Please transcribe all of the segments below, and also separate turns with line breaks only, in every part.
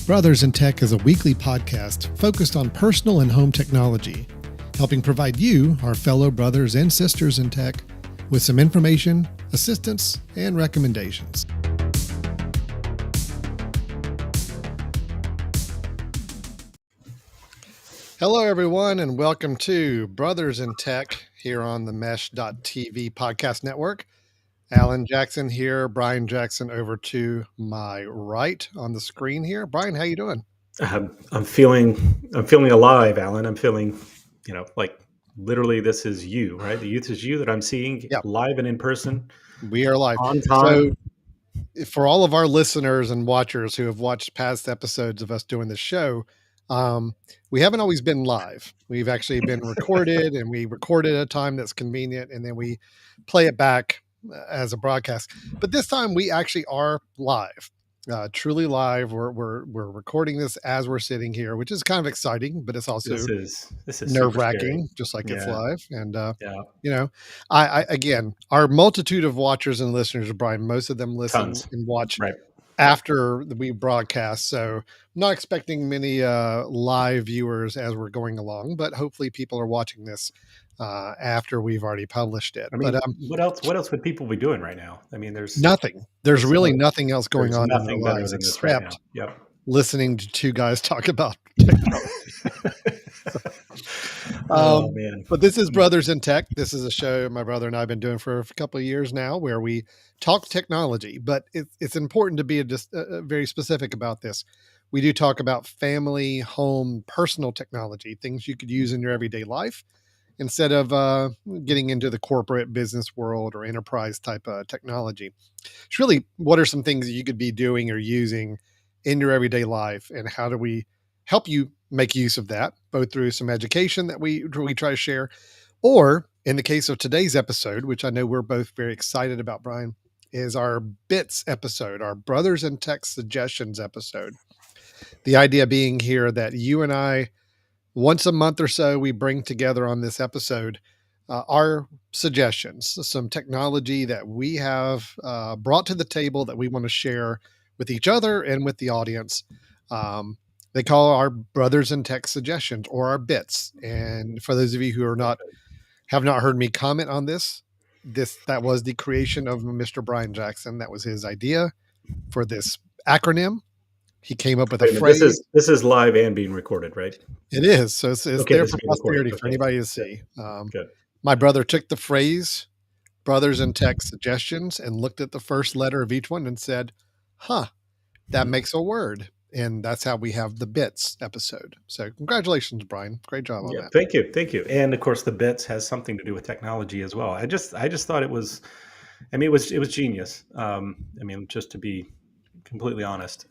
Brothers in Tech is a weekly podcast focused on personal and home technology, helping provide you, our fellow brothers and sisters in tech, with some information, assistance, and recommendations. Hello, everyone, and welcome to Brothers in Tech here on the Mesh.tv podcast network. Alan Jackson here, Brian Jackson over to my right on the screen here. Brian, how you doing?
I'm feeling alive, Alan. I'm feeling, like literally this is you, right? The youth is you that I'm seeing live and in person.
We are live.
On time.
So for all of our listeners and watchers who have watched past episodes of us doing this show, we haven't always been live. We've actually been recorded, and we record at a time that's convenient, and then we play it back as a broadcast. But this time we actually are live, truly live. We're recording this as we're sitting here, which is kind of exciting, but it's also
this is
nerve-wracking, just like it's live. And I again, our multitude of watchers and listeners, Brian, most of them listen and watch after we broadcast. So I'm not expecting many live viewers as we're going along, but hopefully people are watching this after we've already published it.
I mean, but what else would people be doing right now? I mean, there's
nothing. There's really nothing else going on
nothing
in their
better
lives
than this
except
right now.
listening to two guys talk about technology.
Oh man!
But this is Brothers in Tech. This is a show my brother and I have been doing for a couple of years now, where we talk technology. But it's important to be very specific about this. We do talk about family, home, personal technology, things you could use in your everyday life, instead of getting into the corporate business world or enterprise type of technology. It's really, what are some things that you could be doing or using in your everyday life, and how do we help you make use of that, both through some education that we try to share, or in the case of today's episode, which I know we're both very excited about, Brian, is our Bits episode, our Brothers in Tech Suggestions episode. The idea being here that you and I, once a month or so, we bring together on this episode our suggestions, some technology that we have brought to the table that we want to share with each other and with the audience. They call our Brothers in Tech Suggestions, or our Bits. And for those of you who have not heard me comment on this, that was the creation of Mr. Brian Jackson. That was his idea for this acronym. He came up with a phrase.
This is live and being recorded, right?
It is. So it's there for posterity, for anybody to see.
Good.
My brother took the phrase Brothers in Tech Suggestions and looked at the first letter of each one and said, that makes a word. And that's how we have the Bits episode. So congratulations, Brian. Great job on that.
Thank you. And of course, the Bits has something to do with technology as well. I just thought it was genius. Just to be completely honest,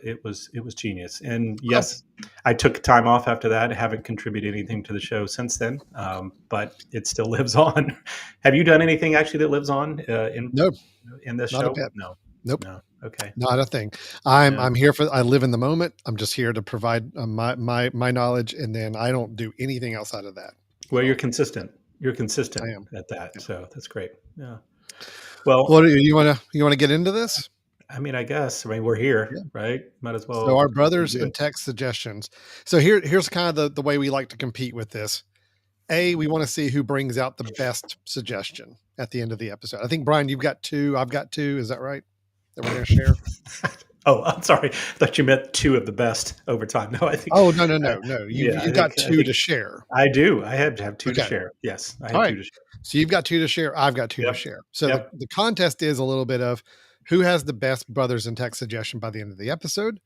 it was genius. And yes, I took time off after that. I haven't contributed anything to the show since then, but it still lives on. Have you done anything actually that lives on in this show?
Not a bit.
No.
Nope.
No. Okay.
Not a thing. I'm here I live in the moment. I'm just here to provide my knowledge, and then I don't do anything outside of that.
Well, you're consistent. You're consistent
I am.
at that.
Yeah.
So that's great. Yeah. Well,
what do you want to get into this?
I guess. We're here, right? Might as well.
So our Brothers in Tech Suggestions. So here's kind of the way we like to compete with this. We want to see who brings out the best suggestion at the end of the episode. I think, Brian, you've got two. I've got two. Is that right? That we're going to share?
Oh, I'm sorry. I thought you meant two of the best over time. No, I think.
Oh, no. You've got two to share.
I do. I have two to share. Yes. I have two to share.
So you've got two to share. I've got two to share. So the contest is a little bit of who has the best Brothers in Tech suggestion by the end of the episode.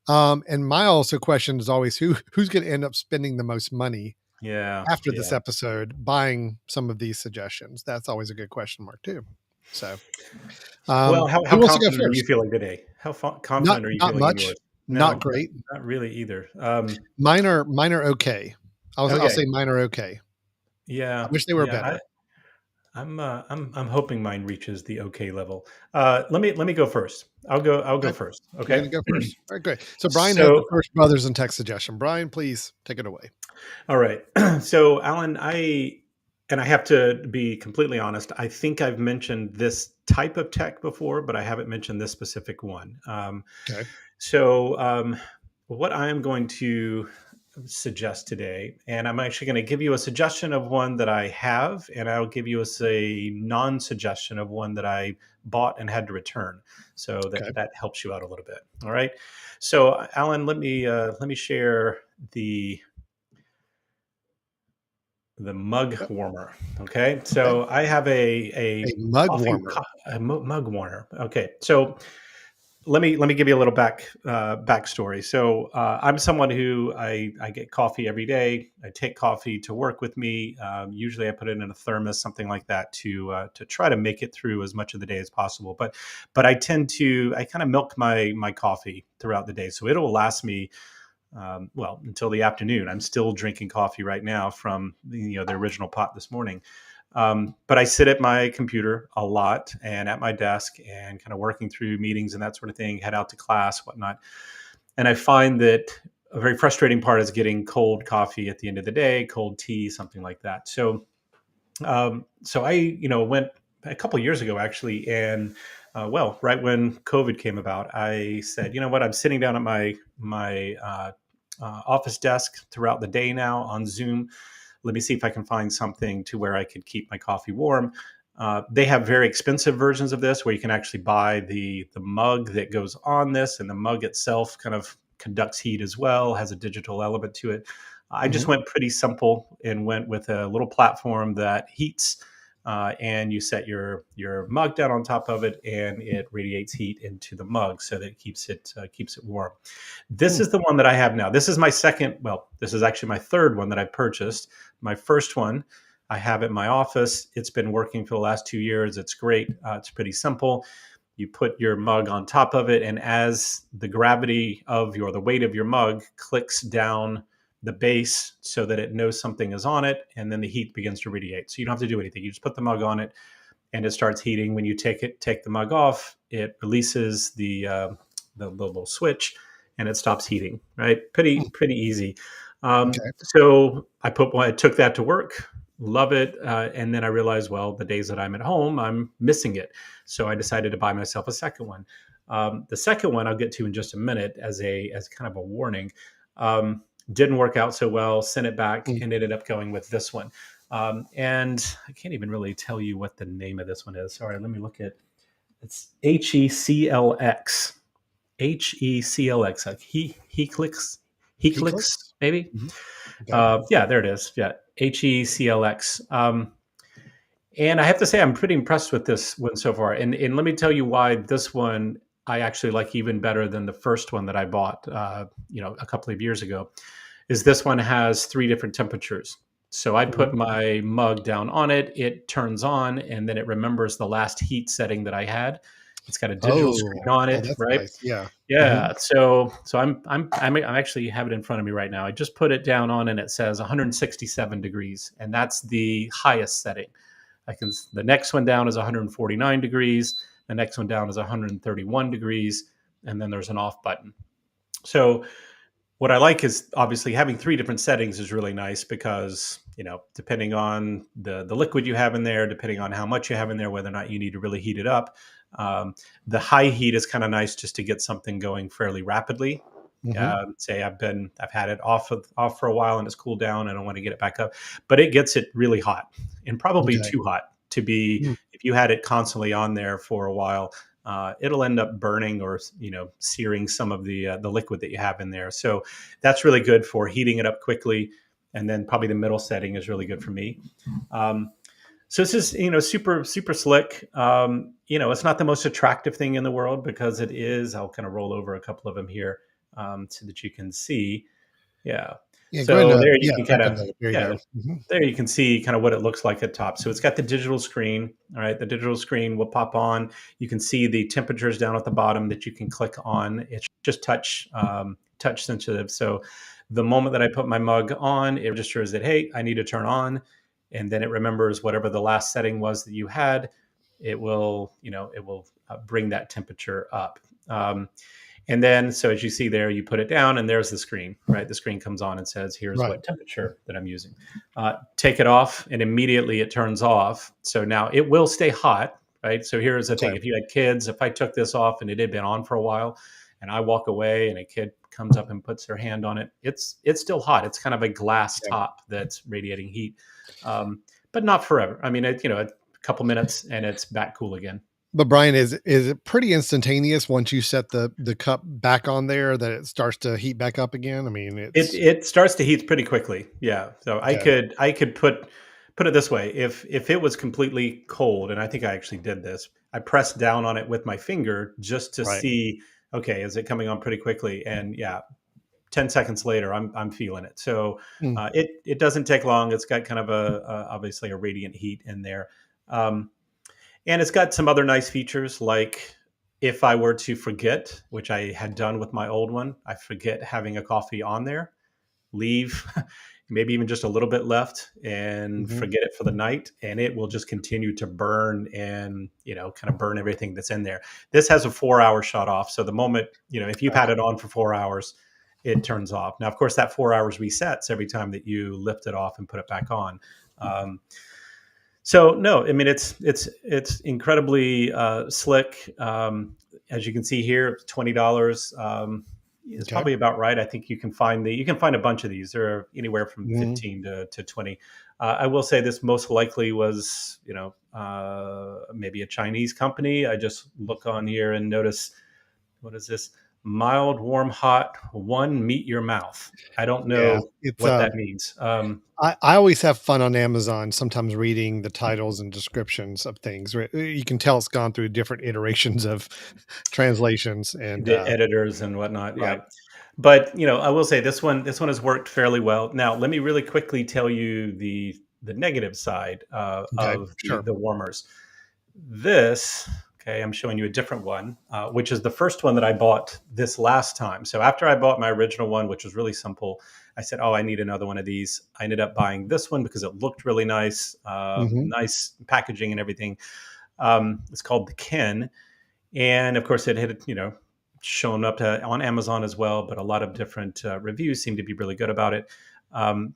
And my also question is always who's going to end up spending the most money after this episode buying some of these suggestions. That's always a good question mark too. So,
how confident are you feeling today? How confident are you feeling?
Not much.
Yours?
Not great.
Not really either.
Mine are okay. I'll say mine are okay. I
Yeah,
wish they were
yeah.
better.
I'm hoping mine reaches the okay level. Let me go first. I'll go
Okay,
first.
you're
Okay.
gonna go first. All right, great. So Brian has the
So
first brothers in tech suggestion. Brian, please take it away.
all right. So Alan, I have to be completely honest. I think I've mentioned this type of tech before, but I haven't mentioned this specific one.
Okay.
So what I am going to suggest today, and I'm actually going to give you a suggestion of one that I have, and I'll give you a non-suggestion of one that I bought and had to return, so
Okay.
that helps you out a little bit. All right. So Alan, let me share the the mug
Yep.
warmer. Okay,
Okay.
so I have
A
a
mug
coffee
warmer.
mug warmer. Okay, so let me give you a little backstory. So I'm someone who I get coffee every day. I take coffee to work with me. Usually, I put it in a thermos, something like that, to try to make it through as much of the day as possible. But I kind of milk my coffee throughout the day, so it'll last me well until the afternoon. I'm still drinking coffee right now from the original pot this morning. But I sit at my computer a lot and at my desk and kind of working through meetings and that sort of thing, head out to class, whatnot. And I find that a very frustrating part is getting cold coffee at the end of the day, cold tea, something like that. So I, went a couple of years ago actually, and well, right when COVID came about, I said, you know what, I'm sitting down at my office desk throughout the day now on Zoom. Let me see if I can find something to where I could keep my coffee warm. They have very expensive versions of this where you can actually buy the mug that goes on this, and the mug itself kind of conducts heat as well, has a digital element to it. I just
Mhm.
went pretty simple and went with a little platform that heats, and you set your mug down on top of it, and it radiates heat into the mug so that it keeps it warm. This
Mm.
is the one that I have now. This is my second. Well, this is actually my third one that I purchased. My first one I have at my office. It's been working for the last 2 years. It's great. It's pretty simple. You put your mug on top of it, and as the gravity of the weight of your mug clicks down the base so that it knows something is on it, and then the heat begins to radiate. So you don't have to do anything. You just put the mug on it, and it starts heating. When you take the mug off, it releases the little switch, and it stops heating. Right,
Mm.
pretty easy.
Okay.
So I took that to work, love it, and then I realized, well, the days that I'm at home, I'm missing it. So I decided to buy myself a second one. The second one I'll get to in just a minute as kind of a warning. Didn't work out so well. Sent it back
Mm.
and ended up going with this one. And I can't even really tell you what the name of this one is. Sorry, let me look at it's HECLX. HECLX. Like he clicks, he
He
clicks,
clicks.
maybe.
Mhm. Okay.
Yeah, there it is. Yeah, HECLX. And I have to say, I'm pretty impressed with this one so far. And let me tell you why this one I actually like even better than the first one that I bought, a couple of years ago. Is this one has three different temperatures. So I
Mhm.
put my mug down on it, it turns on, and then it remembers the last heat setting that I had. It's got a digital
Oh.
screen on
Oh,
it,
that's
right?
nice. Yeah. Mhm.
Yeah. So I actually have it in front of me right now. I just put it down on, and it says 167 degrees, and that's the highest setting. The next one down is 149 degrees. The next one down is 131 degrees, and then there's an off button. So what I like is obviously having three different settings is really nice because depending on the liquid you have in there, depending on how much you have in there, whether or not you need to really heat it up, um, the high heat is kind of nice just to get something going fairly rapidly.
Mhm.
Say I've had it off for a while and it's cooled down and I want to get it back up, but it gets it really hot and probably
Okay.
too hot to be.
Mm.
If you had it constantly on there for a while, it'll end up burning or searing some of the liquid that you have in there. So that's really good for heating it up quickly. And then probably the middle setting is really good for me. Um, so this is super super slick. It's not the most attractive thing in the world because it is. I'll kind of roll over a couple of them here so that you can see. Yeah.
Yeah, go ahead
So
and,
there you
yeah,
can kind
open
of
those. There you
yeah
go. Mhm.
there you can see kind of what it looks like at top. So it's got the digital screen. All right, the digital screen will pop on. You can see the temperatures down at the bottom that you can click on. It's just touch sensitive. So the moment that I put my mug on, it registers that hey, I need to turn on. and then it remembers whatever the last setting was that you had. It will, bring that temperature up. And then, so as you see there, you put it down, and there's the screen, right? The screen comes on and says, "Here's
Right.
what temperature that I'm using." Take it off, and immediately it turns off. So now it will stay hot, right? So here's the thing:
Okay.
if you had kids, if I took this off and it had been on for a while, and I walk away, and a kid comes up and puts their hand on it, it's still hot. It's kind of a glass
Yeah.
top that's radiating heat, but not forever. I mean, a couple minutes, and it's back cool again.
But Brian, is it pretty instantaneous once you set the cup back on there that it starts to heat back up again? I mean,
It
it's
it starts to heat pretty quickly. Yeah. So
okay.
I could put it this way. If it was completely cold, and I think I actually did this, I pressed down on it with my finger just to
Right.
see, okay, is it coming on pretty quickly? And yeah, 10 seconds later, I'm feeling it. So
Mm,
it doesn't take long. It's got kind of obviously a radiant heat in there. Um, and it's got some other nice features, like if I were to forget, which I had done with my old one, I forget having a coffee on there, leave maybe even just a little bit left and
mhm.
forget it for the night, and it will just continue to burn and kind of burn everything that's in there. This has a 4-hour shut off, so the moment, if you've had
Ah,
it on for 4 hours, it turns off. Now of course that 4 hours resets every time that you lift it off and put it back on. So no, I mean it's incredibly slick. As you can see here, $20 is
okay.
probably about right. I think you can find a bunch of these. There are anywhere from
Mhm.
15 to 20. I will say this most likely was maybe a Chinese company. I just look on here and notice, what is this? Mild, warm, hot, one meet your mouth. I don't
Yeah,
know
it's,
what that means.
I always have fun on Amazon sometimes reading the titles and descriptions of things, right? You can tell it's gone through different iterations of translations and,
The editors and whatnot, yeah.
right.
But I will say this one has worked fairly well. Now let me really quickly tell you the negative side
Okay,
of
sure.
the warmers. This, okay, I'm showing you a different one, which is the first one that I bought this last time. So after I bought my original one, which was really simple, I said, "Oh, I need another one of these." I ended up buying this one because it looked really nice,
Mhm.
nice packaging and everything. It's called the Ken, and of course it had shown up on Amazon as well, but a lot of different reviews seem to be really good about it.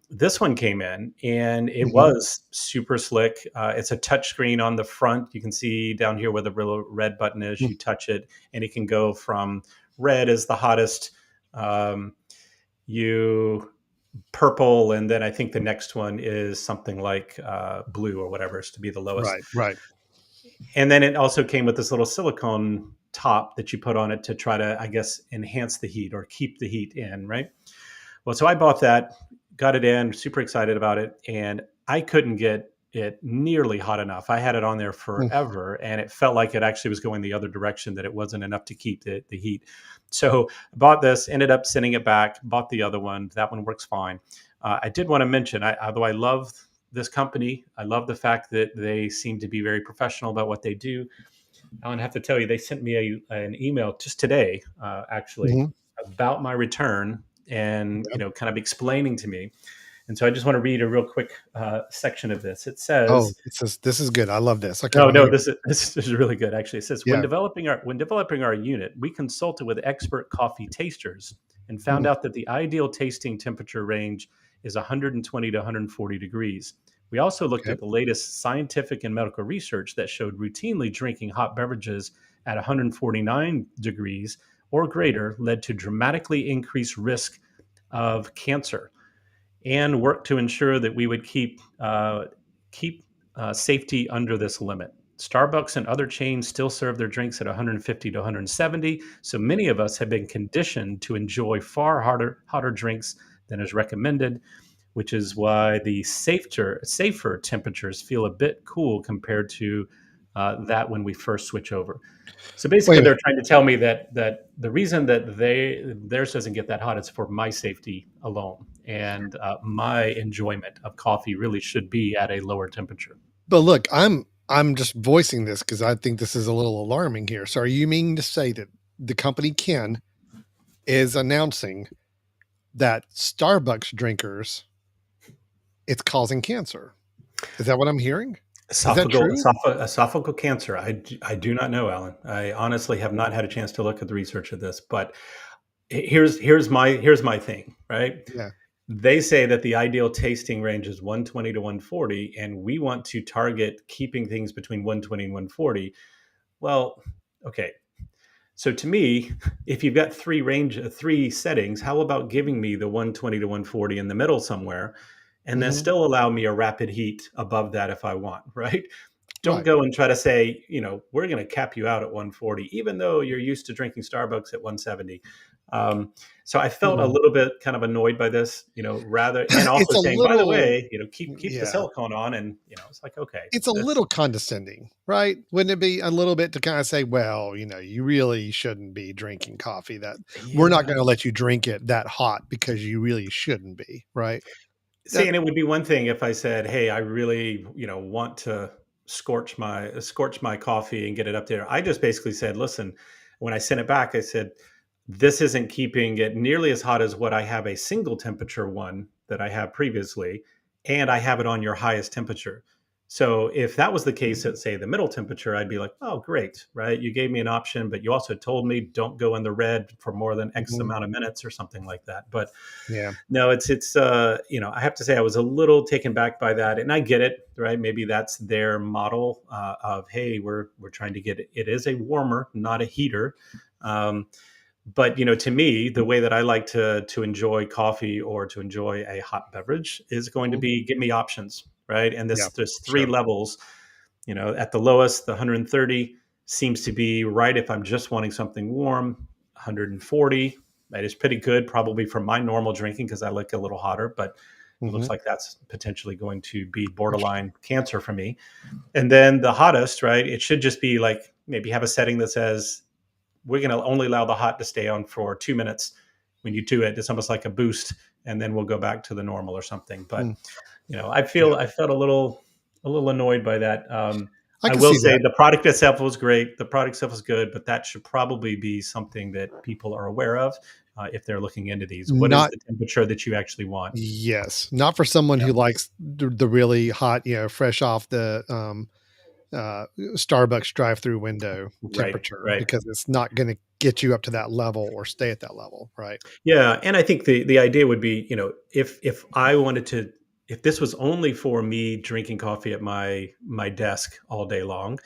This one came in and it
Mhm.
was super slick. It's a touch screen on the front. You can see down here where the little red button is.
Mm,
You touch it and it can go from red as the hottest, um, you purple, and then I think the next one is something like blue or whatever is to be the lowest.
right, right.
And then it also came with this little silicone top that you put on it to try to, I guess, enhance the heat or keep the heat in, right? Well, so I bought that, got it in, super excited about it, and I couldn't get it nearly hot enough. I had it on there
Mm,
forever, and it felt like it actually was going the other direction, that it wasn't enough to keep the heat. So I bought this, ended up sending it back, bought the other one. That one works fine. I did want to mention, although I love this company, I love the fact that they seem to be very professional about what they do. I have to tell you, they sent me an email just today, actually,
mhm.
about my return, and
Yep.
kind of explaining to me. And so I just want to read a real quick section of this. It
Oh,
says,
this is good. I love this. Okay,
"No,
let me
no,
hear it.
this is really good. Actually, it says,
Yeah.
when developing our unit, we consulted with expert coffee tasters and found
Mm,
out that the ideal tasting temperature range is 120 to 140 degrees. We also looked
okay.
at the latest scientific and medical research that showed routinely drinking hot beverages at 149 degrees or greater led to dramatically increased risk of cancer, and work to ensure that we would keep safety under this limit. Starbucks and other chains still serve their drinks at 150 to 170, so many of us have been conditioned to enjoy far hotter drinks than is recommended, which is why the safer temperatures feel a bit cool compared to that when we first switch over." So
Wait
basically,
a minute.
they're trying to tell me that the reason that theirs doesn't get that hot is for my safety alone, and my enjoyment of coffee really should be at a lower temperature.
But look, I'm just voicing this because I think this is a little alarming here. So are you meaning to say that the company Ken is announcing that Starbucks drinkers, it's causing cancer? Is that what I'm hearing? Is that
Esophageal
true?
esophageal cancer. I do not know, Alan. I honestly have not had a chance to look at the research of this, but here's my thing, right?
Yeah.
They say that the ideal tasting range is 120 to 140, and we want to target keeping things between 120 and 140. Well, okay. So to me, if you've got three settings, how about giving me the 120 to 140 in the middle somewhere, and then
Mhm.
still allow me a rapid heat above that if I want, right? Don't
Right.
go and try to say, we're going to cap you out at 140, even though you're used to drinking Starbucks at 170. So I felt a
Mhm.
little bit kind of annoyed by this, rather, and
It's
also
a
saying, by the
little
way, keep the
yeah.
silicone on, and it's like, okay,
It's a
that's
little condescending, right? Wouldn't it be a little bit to kinda say, "Well, you really shouldn't be drinking coffee that we're not
yeah.
gonna let you drink it that hot because you really shouldn't be," right?
See,
That
and it would be one thing if I said, "Hey, I really, want to scorch my coffee and get it up there." I just basically said, "Listen," when I sent it back, I said, "This isn't keeping it nearly as hot as what I have a single temperature one that I have previously, and I have it on your highest temperature." So if that was the case at say the middle temperature, I'd be like, "Oh, great, right? You gave me an option, but you also told me don't go in the red for more than X
Mhm.
amount of minutes or something like that." But
Yeah.
no, I have to say I was a little taken back by that, and I get it, right? Maybe that's their model of, hey, we're trying to get it is a warmer, not a heater. Um, but to me, the way that I like to enjoy coffee or to enjoy a hot beverage is going to
Mhm.
be give me options, right? And
Yeah.
there's three
Sure.
levels. At the lowest, the 130 seems to be right if I'm just wanting something warm. 140, that is pretty good, probably for my normal drinking because I like a little hotter, but it looks
Mhm.
like that's potentially going to be
Interesting.
borderline cancer for me. And then the hottest, right? It should just be like maybe have a setting that says we're going to only allow the hot to stay on for 2 minutes. When you do it, it's almost like a boost, and then we'll go back to the normal or something. But
Mm. Yeah.
I felt a little annoyed by that.
I
I
can
will
see
say
that.
the product itself was great. The product itself was good, but that should probably be something that people are aware of if they're looking into these. What is
Not
the temperature that you actually want?
Yes. Not for someone
Yeah,
who likes the really hot, fresh off the, Starbucks drive-through window
right,
temperature
right.
because it's not gonna get you up to that level or stay at that level, right?
Yeah, and I think the idea would be, if I wanted to, if this was only for me drinking coffee at my desk all day long,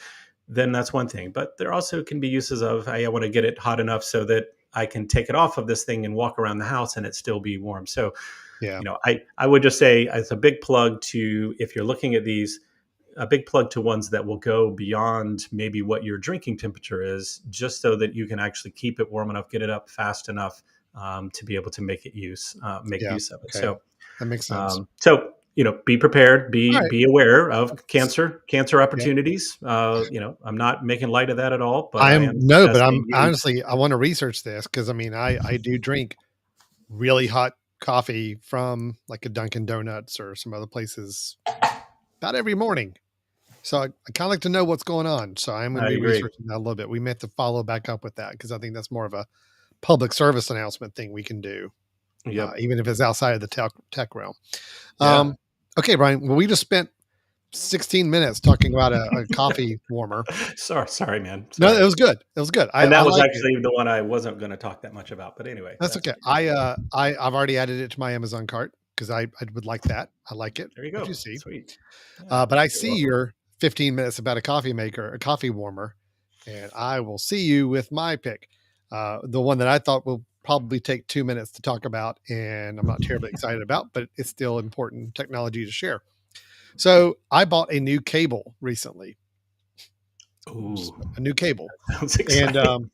then that's one thing. But there also can be uses of, hey, I want to get it hot enough so that I can take it off of this thing and walk around the house and it still be warm. So,
Yeah.
I would just say as a big plug to, if you're looking at these, a big plug to ones that will go beyond maybe what your drinking temperature is, just so that you can actually keep it warm enough, get it up fast enough to be able to make
Yeah.
use of it.
Okay. That makes sense.
So be prepared,
Alright.
be aware of cancer
Yeah.
opportunities. I'm not making light of that at all, but
I
I
am
am
no, but I'm
suggesting you.
honestly, I wanna research this because I mean, I do drink really hot coffee from, like, a Dunkin' Donuts or some other places about every morning. So I kinda like to know what's going on. So I'm gonna
I
be
agree.
researching that a little bit. We may have to follow back up with that because I think that's more of a public service announcement thing we can do,
Yep.
even if it's outside of the tech realm.
Yeah.
Um, okay, Brian. Well, we just spent 16 minutes talking about a coffee warmer.
Sorry, man.
No, it
Sorry.
was good. It was good.
And
I
that was
liked it.
actually the one I wasn't going to talk that much about. But anyway,
That's
that's
okay.
okay.
I've already added it to my Amazon cart because I would like that. I like it.
There you
What
go.
you see.
Sweet. Yeah.
But I
You're
see
welcome.
your 15 minutes about a coffee maker, a coffee warmer, and I will see you with my pick. The one that I thought will probably take 2 minutes to talk about, and I'm not terribly excited about, but it's still important technology to share. So I bought a new cable recently, just
Ooh,
a new cable,
sounds
and
exciting.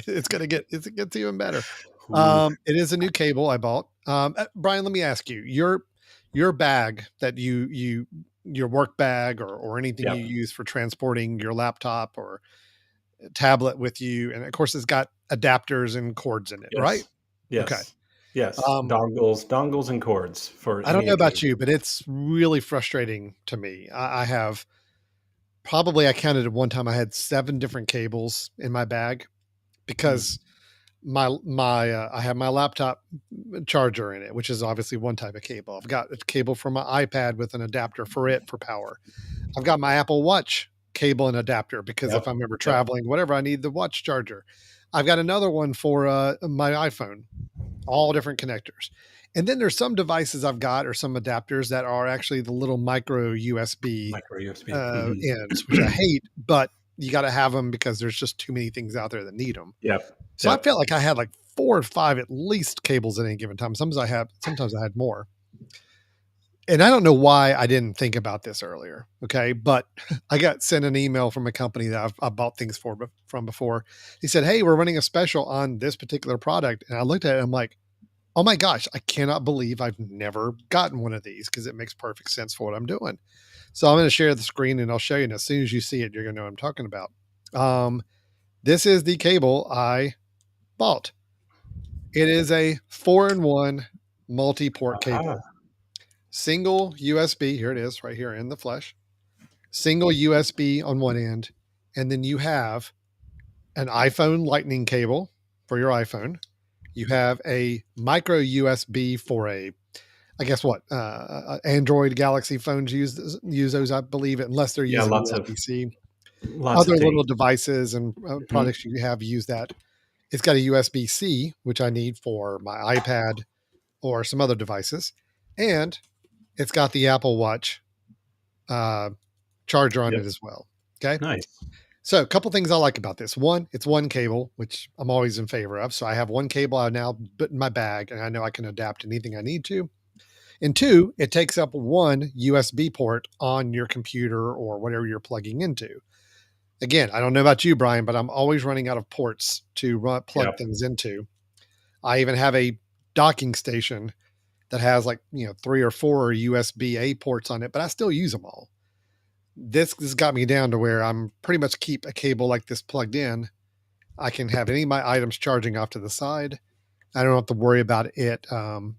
it gets even better.
Ooh.
It is a new cable I bought. Brian, let me ask you, your bag that your work bag or anything you
Yep.
use for transporting your laptop or tablet with you, and of course it's got adapters and cords in it, right?
Yes.
Okay.
Yes. Yes.
Um,
Dongles and cords for
I don't
any
know about
occasion.
you, but it's really frustrating to me. I have probably I counted at one time I had 7 different cables in my bag
Mm.
because I have my laptop charger in it, which is obviously one type of cable. I've got a cable for my iPad with an adapter for it for power. I've got my Apple Watch cable and adapter because if
Yep.
I'm ever
Yep.
traveling, whatever, I need the watch charger. I've got another one for my iPhone, all different connectors. And then there's some devices I've got or some adapters that are actually the little micro USB
Micro USB. Hmm.
ends, which I hate, but you got to have them because there's just too many things out there that need them.
Yep.
So I felt
Yep.
like I had like 4 or 5 at least cables at any given time. Sometimes I had more. And I don't know why I didn't think about this earlier. Okay. But I got sent an email from a company that I bought things from before. He said, "Hey, we're running a special on this particular product." And I looked at it and I'm like, "Oh my gosh, I cannot believe I've never gotten one of these because it makes perfect sense for what I'm doing." So I'm going to share the screen and I'll show you. And as soon as you see it, you're going to know what I'm talking about. Um, this is the cable I bought. It is a 4-in-1 multi-port
Ah,
cable. Single USB, here it is right here in the flesh. Single USB on one end, and then you have an iPhone lightning cable for your iPhone. You have a micro USB for a I guess what Android Galaxy phones use those, I believe, unless they're
yeah.
using USB-C.
Lots
Other
of
little
things.
devices and
Hmm.
products you have use that. It's got a USB-C, which I need for my iPad or some other devices, and it's got the Apple Watch uh, charger on
Yep.
it as well. Okay.
Nice.
So, a couple things I like about this. One, it's one cable, which I'm always in favor of. So, I have one cable I now put in my bag, and I know I can adapt anything I need to. And two, it takes up one USB port on your computer or whatever you're plugging into. Again, I don't know about you, Brian, but I'm always running out of ports to plug
Yep.
things into. I even have a docking station that has like, 3 or 4 USB A ports on it, but I still use them all. This has got me down to where I'm pretty much keep a cable like this plugged in. I can have any of my items charging off to the side. I don't have to worry about it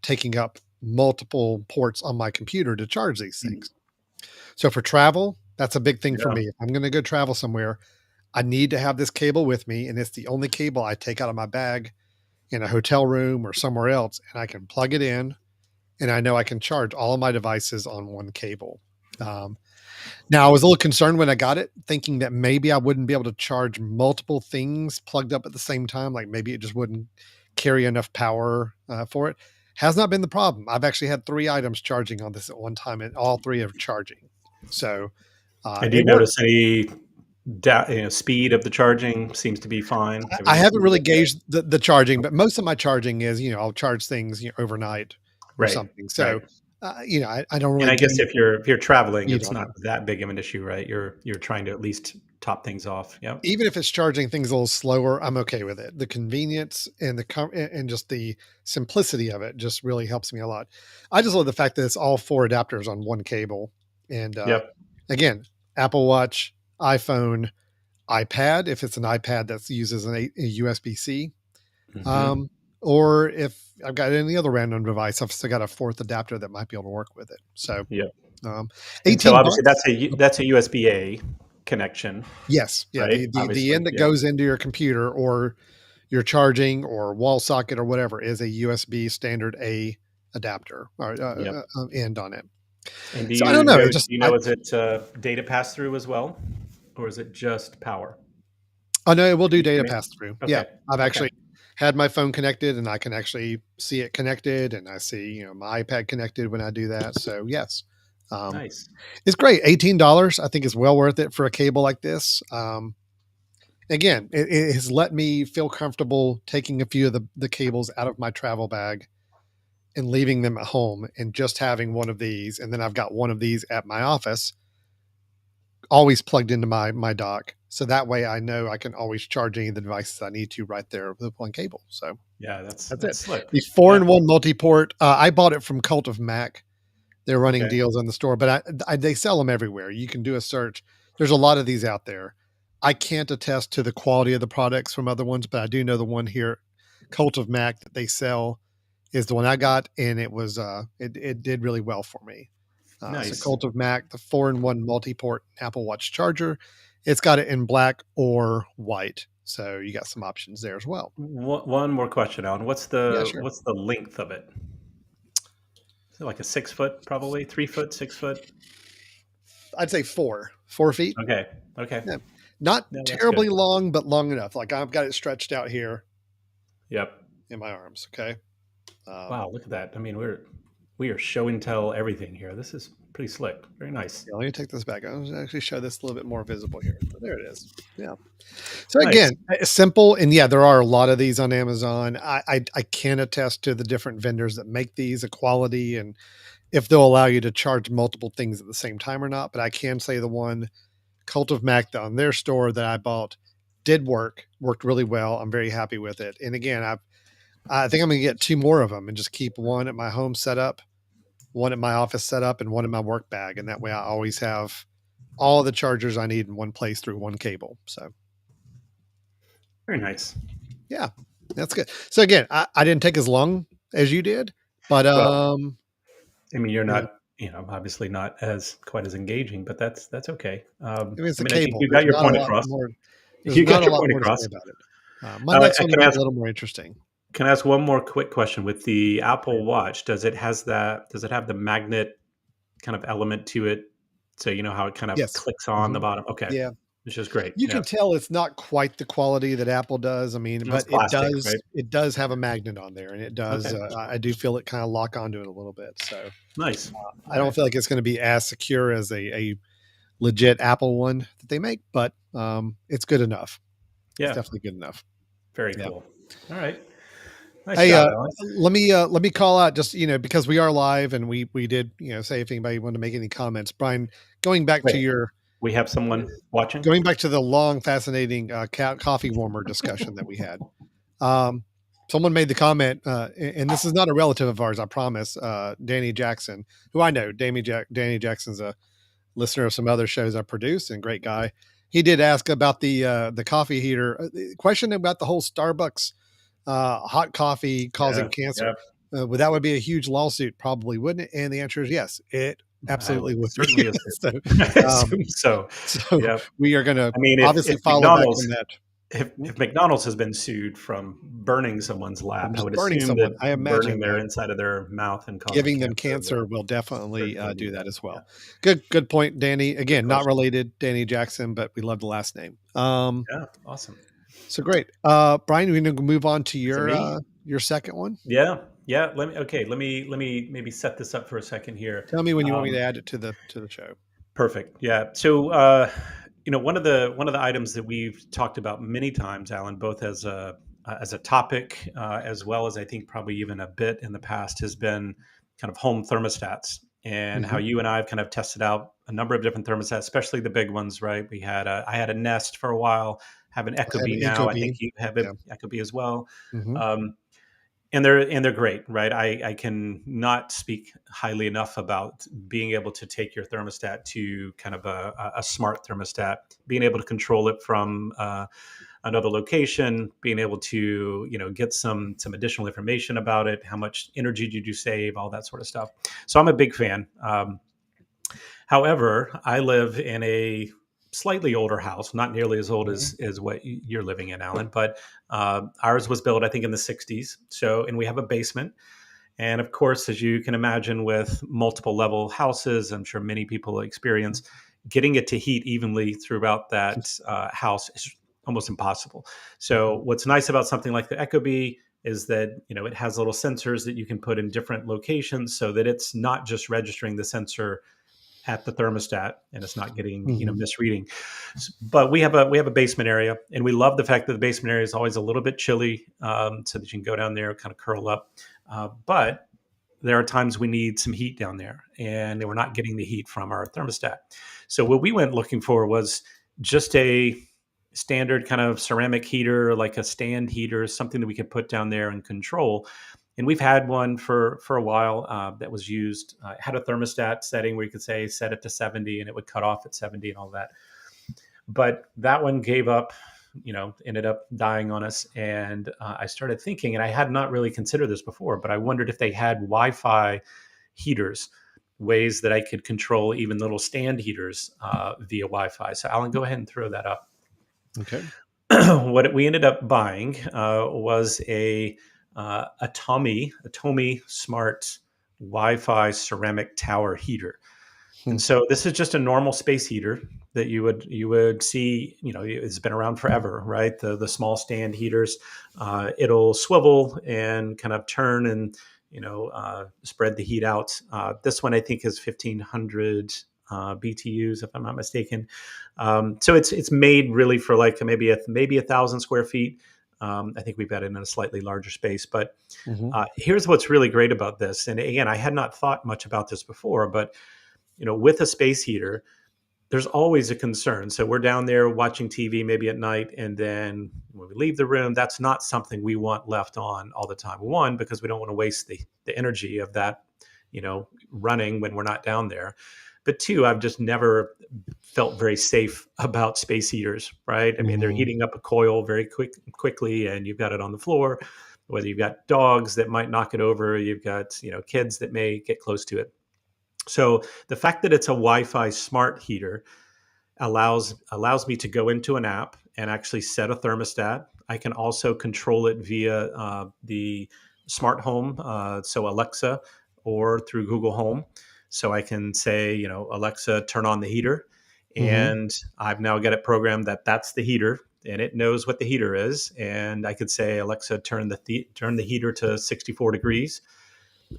taking up multiple ports on my computer to charge these
Mhm.
things. So for travel, that's a big thing for
Yeah.
me. If I'm going to go travel somewhere, I need to have this cable with me, and it's the only cable I take out of my bag in a hotel room or somewhere else, and I can plug it in, and I know I can charge all of my devices on one cable. Um, Now, I was a little concerned when I got it, thinking that maybe I wouldn't be able to charge multiple things plugged up at the same time. Like maybe it just wouldn't carry enough power for it. Has not been the problem. I've actually had 3 items charging on this at one time, and all 3 are charging. So
And do you
it works.
notice any speed of the charging seems to be fine?
I
Everything
haven't
seems
really
okay.
gauged the charging, but most of my charging is, I'll charge things overnight or
Right.
something.
Right.
So, I don't
And
really
I guess
gauge
if you're traveling,
speed
it's
on
not
them.
that big of an issue, right? You're trying to at least top things off. Yep.
Even if it's charging things a little slower, I'm okay with it. The convenience and and just the simplicity of it just really helps me a lot. I just love the fact that it's all 4 adapters on one cable. And
Yep.
again, Apple Watch, iPhone, iPad, if it's an iPad that uses a USB-C,
Hmm.
um, or if I've got any other random device, I've still got a fourth adapter that might be able to work with it. So,
Yep.
um,
And so
18
obviously
bucks.
that's a USB-A connection,
Yes, yeah,
right?
the
Obviously.
end that
Yeah.
goes into your computer or your charging or wall socket or whatever is a USB standard A adapter or
Yep.
end on it.
And do
So I don't
you
know.
know
It
do
just
you know is it data pass through as well, or is it just power?
I know it will do data
Ethernet?
pass through. Yeah,
Okay.
I've
Okay.
actually had my phone connected and I can actually see it connected, and I see my iPad connected when I do that. So yes, um,
Nice.
it's great. $18, I think, is well worth it for a cable like this. Again, it has let me feel comfortable taking a few of the cables out of my travel bag and leaving them at home and just having one of these. And then I've got one of these at my office, always plugged into my dock. So that way I know I can always charge any of the devices I need to right there with one cable. So
Yeah, that's
that's
that's
it.
slick.
The four
Yeah.
in one multi-port. I bought it from Cult of Mac. They're running
Okay.
deals in the store, but they sell them everywhere. You can do a search. There's a lot of these out there. I can't attest to the quality of the products from other ones, but I do know the one here, Cult of Mac, that they sell is the one I got, and it did really well for me. So
Nice.
Cult of Mac, the 4-in-1 multi-port Apple Watch charger. It's got it in black or white. So you got some options there as well.
One more question, Alan.
Yeah, sure.
What's the length of it? Is it like a 6 foot, probably 3 foot, 6 foot?
I'd say 4 feet.
Okay. Okay.
Yeah. Not
No, that's good.
terribly long, but long enough. Like I've got it stretched out here
Yep.
in my arms. Okay. Um,
Wow, look at that. I mean, we are show and tell everything here. This is pretty slick. Very nice.
yeah, let me take this back. I'll actually show this a little bit more visible here. So there it is. Yeah. So
Nice.
again, simple, and yeah, there are a lot of these on Amazon. I can attest to the different vendors that make these, a quality, and if they'll allow you to charge multiple things at the same time or not. But I can say the one Cult of Mac on their store that I bought did worked really well. I'm very happy with it. And again, I think I'm going to get 2 more of them and just keep one at my home setup, one at my office setup, and one in my work bag. And that way I always have all the chargers I need in one place through one cable. So
Very nice.
yeah, that's good. So again, I didn't take as long as you did, but
Well, I mean, you're
you know,
not, obviously not as quite as engaging, but that's okay.
I mean, it's
I
a
mean, I think
cable.
you got your point across.
There's
You
not
got
a
your
lot
point
more to say
across.
about it. My next
I
one
can
will be a
ask
little more interesting.
can I ask one more quick question with the Apple Watch? Does it have the magnet kind of element to it? So you know how it kind of
Yes.
clicks on the
Mhm.
bottom. Okay,
Yeah.
which is great.
You can
Yeah,
tell it's not quite the quality that Apple does. I mean,
it's
but
plastic, right?
it does have a magnet on there, and it does,
Okay,
I do feel it kinda lock onto it a little bit. So,
nice.
I
All
don't
right.
feel like it's gonna be as secure as a legit Apple one that they make, but, it's good enough. It's
Yeah,
definitely good enough.
very
Yeah.
cool. All right, nice
Hey,
job, Alan.
let me call out just, because we are live and we did, say if anybody wanted to make any comments. Brian, going back to
Wait,
your
we have someone watching.
going back to the long, fascinating, coffee warmer discussion that we had. Um, someone made the comment, and this is not a relative of ours, I promise. Danny Jackson, who I know, Danny Jackson's a listener of some other shows I produce and great guy. He did ask about the coffee heater question about the whole Starbucks hot coffee causing
Yeah,
cancer.
yeah.
Well, that would be a huge lawsuit, probably, wouldn't it? And the answer is yes, it
I would
absolutely would be.
certainly
so,
assume. I
um,
assume so.
so
Yeah.
we are going to
I mean,
obviously
if
follow back on that. Mhm.
McDonald's has been sued from burning someone's
From
lap, I
just
would
burning
assume that
someone, I
burning
imagine
their
that
inside of their mouth and causing
giving them
cancer
cancer
will
will definitely
certainly be
do that
done.
as
Yeah.
well. Good point, Danny.
Good
Again, not
question.
related, Danny Jackson, but we love the last name.
Yeah. Awesome.
So great. Brian, we going to move on to
Is it me?
your second one.
Yeah. Yeah. Let me maybe set this up for a second here.
Tell me when you want me to
Um,
add it to the show.
Perfect. Yeah. So, one of the items that we've talked about many times, Alan, both as a topic, as well as I think probably even a bit in the past, has been kind of home thermostats and how
Mhm.
you and I have kind of tested out a number of different thermostats, especially the big ones. Right? I had a Nest for a while, have an
I have
Ecobee
an
now. I think
Ecobee.
you have
Yeah.
an Ecobee as well.
Mhm.
Um, and they're great, right? I can not speak highly enough about being able to take your thermostat to kind of a smart thermostat, being able to control it from another location, being able to get some additional information about it, how much energy did you save, all that sort of stuff. So I'm a big fan. However, I live in a slightly older house, not nearly as old
Mhm.
as what you're living in, Alan, but ours was built, I think, in the 60s. So, and we have a basement. And of course, as you can imagine, with multiple level houses, I'm sure many people experience getting it to heat evenly throughout that house is almost impossible. So,
Mhm.
what's nice about something like the Ecobee is that it has little sensors that you can put in different locations so that it's not just registering the sensor at the thermostat and it's not getting
Mhm.
misreading. But we have a basement area, and we love the fact that the basement area is always a little bit chilly, so that you can go down there, kind of curl up. But there are times we need some heat down there, and we're not getting the heat from our thermostat. So what we went looking for was just a standard kind of ceramic heater, like a stand heater, something that we could put down there and control. And we've had one for a while that was used. Had a thermostat setting where you could say set it to 70, and it would cut off at 70 and all that. But that one gave up, ended up dying on us. And I started thinking, and I had not really considered this before, but I wondered if they had Wi-Fi heaters, ways that I could control even little stand heaters via Wi-Fi. So Alan, go ahead and throw that up.
Okay.
what we ended up buying was a Atomy Smart Wi-Fi ceramic tower heater.
Hmm.
And so this is just a normal space heater that you would see. It's been around forever, right? The small stand heaters. It'll swivel and kind of turn and spread the heat out. This one I think is 1,500 BTUs, if I'm not mistaken. So it's made really for like maybe 1,000 square feet. I think we've got it in a slightly larger space, but
Hmm.
here's what's really great about this. And again, I had not thought much about this before, but with a space heater, there's always a concern. So we're down there watching TV maybe at night, and then when we leave the room, that's not something we want left on all the time. One, because we don't want to waste the energy of that, running when we're not down there. But two, I've just never felt very safe about space heaters, right? I mean, they're
Hmm.
heating up a coil very quickly, and you've got it on the floor. Whether you've got dogs that might knock it over, you've got kids that may get close to it. So the fact that it's a Wi-Fi smart heater allows me to go into an app and actually set a thermostat. I can also control it via the smart home, so Alexa, or through Google Home. So I can say, Alexa, turn on the heater,
Hmm.
and I've now got it programmed that that's the heater, and it knows what the heater is. And I could say, Alexa, turn the heater to 64 degrees,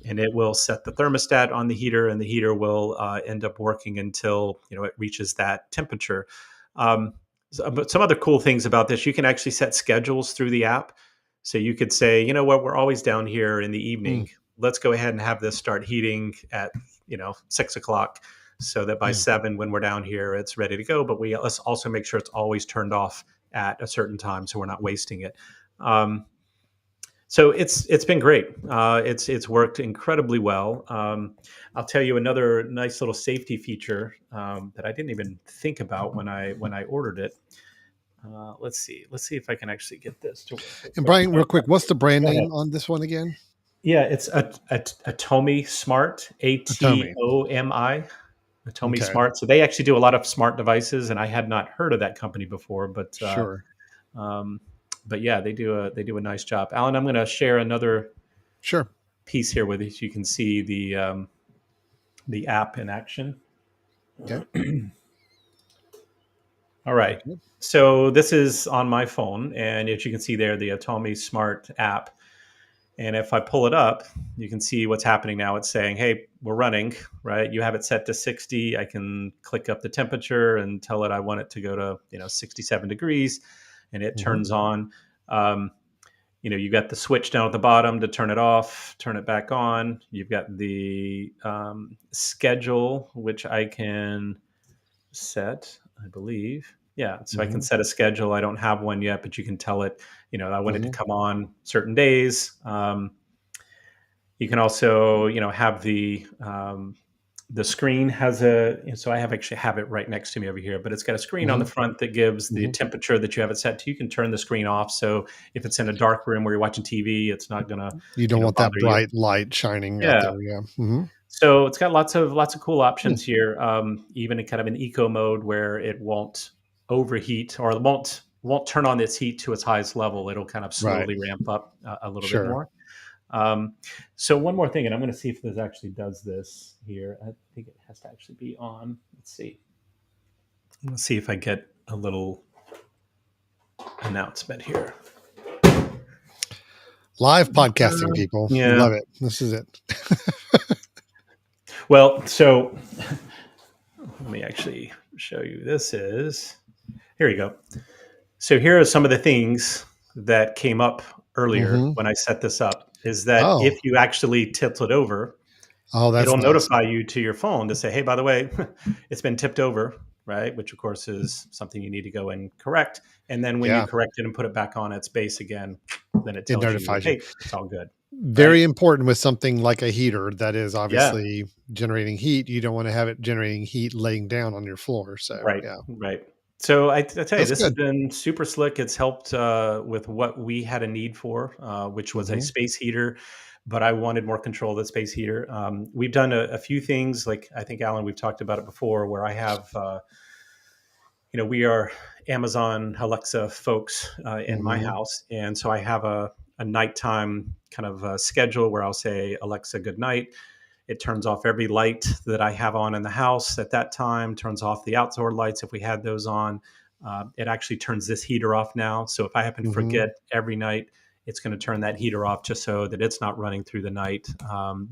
and it will set the thermostat on the heater, and the heater will end up working until it reaches that temperature. But some other cool things about this, you can actually set schedules through the app. So you could say, you know what, we're always down here in the
Hmm.
evening. Let's go ahead and have this start heating at 6 o'clock, so that by
Yeah.
7, when we're down here, it's ready to go. But let's also make sure it's always turned off at a certain time, so we're not wasting it. So it's been great. It's worked incredibly well. I'll tell you another nice little safety feature that I didn't even think about when I ordered it. Let's see if I can actually get this to work real
And
quick.
Brian, real quick, what's the brand
Go ahead.
name on this one again?
Yeah, it's Atomy Smart,
Atomy.
Atomi, Atomy
Okay.
Smart. So they actually do a lot of smart devices, and I had not heard of that company before,
Sure.
um, but yeah, they do a nice job. Alan, I'm going to share another
Sure.
piece here with you so you can see the app in action.
Okay.
All right.
Okay.
So this is on my phone, and as you can see there, the Atomy Smart app. And if I pull it up, you can see what's happening now. It's saying, "Hey, we're running." Right? You have it set to 60. I can click up the temperature and tell it I want it to go to 67 degrees, and it
Hmm.
turns on. Um, you've got the switch down at the bottom to turn it off, turn it back on. You've got the schedule, which I can set, I believe. Yeah, so I can
Hmm.
set a schedule. I don't have one yet, but you can tell it, I want it to
Hmm.
come on certain days. You can also, have the screen has so I actually have it right next to me over here, but it's got a screen on
Hmm.
the front that gives the
Hmm.
temperature that you have it set to. You can turn the screen off. So if it's in a dark room where you're watching TV, it's not gonna,
You don't want that
bother you.
bright light shining out
Yeah.
there. Yeah. Hmm.
So it's got lots of cool options here. Even in kind of an eco mode where it won't overheat, or it won't turn on its heat to its highest level. It'll kind of
Right.
slowly ramp up a little bit
Sure.
more. Um, so one more thing, and I'm going to see if this actually does this here. I think it has to actually be on. Let's see. Let's see if I get a little announcement here.
Live podcasting, people. We love
Yeah.
it. This is it.
Well, so let me actually show you. Here you go. So here are some of the things that came up earlier
Hmm.
when I set this up, is that
Oh.
if you actually tilt it over,
Oh, that's
it'll
nice.
notify you to your phone to say, "Hey, by the way, it's been tipped over," right? Which of course is something you need to go and correct. And then when you
Yeah.
correct it and put it back on its base again, then it
It
tells you,
notifies you.
"Hey, it's all good." Right?
Very important with something like a heater that is
Yeah.
obviously generating heat. You don't want to have it generating heat laying down on your floor. So,
Right,
yeah,
right. So I tell you,
that's
this has
good.
been super slick. It's helped with what we had a need for, which was a
Hmm.
space heater, but I wanted more control of the space heater. We've done a few things, like I think Alan, we've talked about it before, where I have we are Amazon Alexa folks in my
Mhm.
house, and so I have a nighttime kind of schedule where I'll say, Alexa, good night. It turns off every light that I have on in the house at that time, turns off the outdoor lights if we had those on. It actually turns this heater off now. So if I happen to
Mhm.
forget every night, it's going to turn that heater off just so that it's not running through the night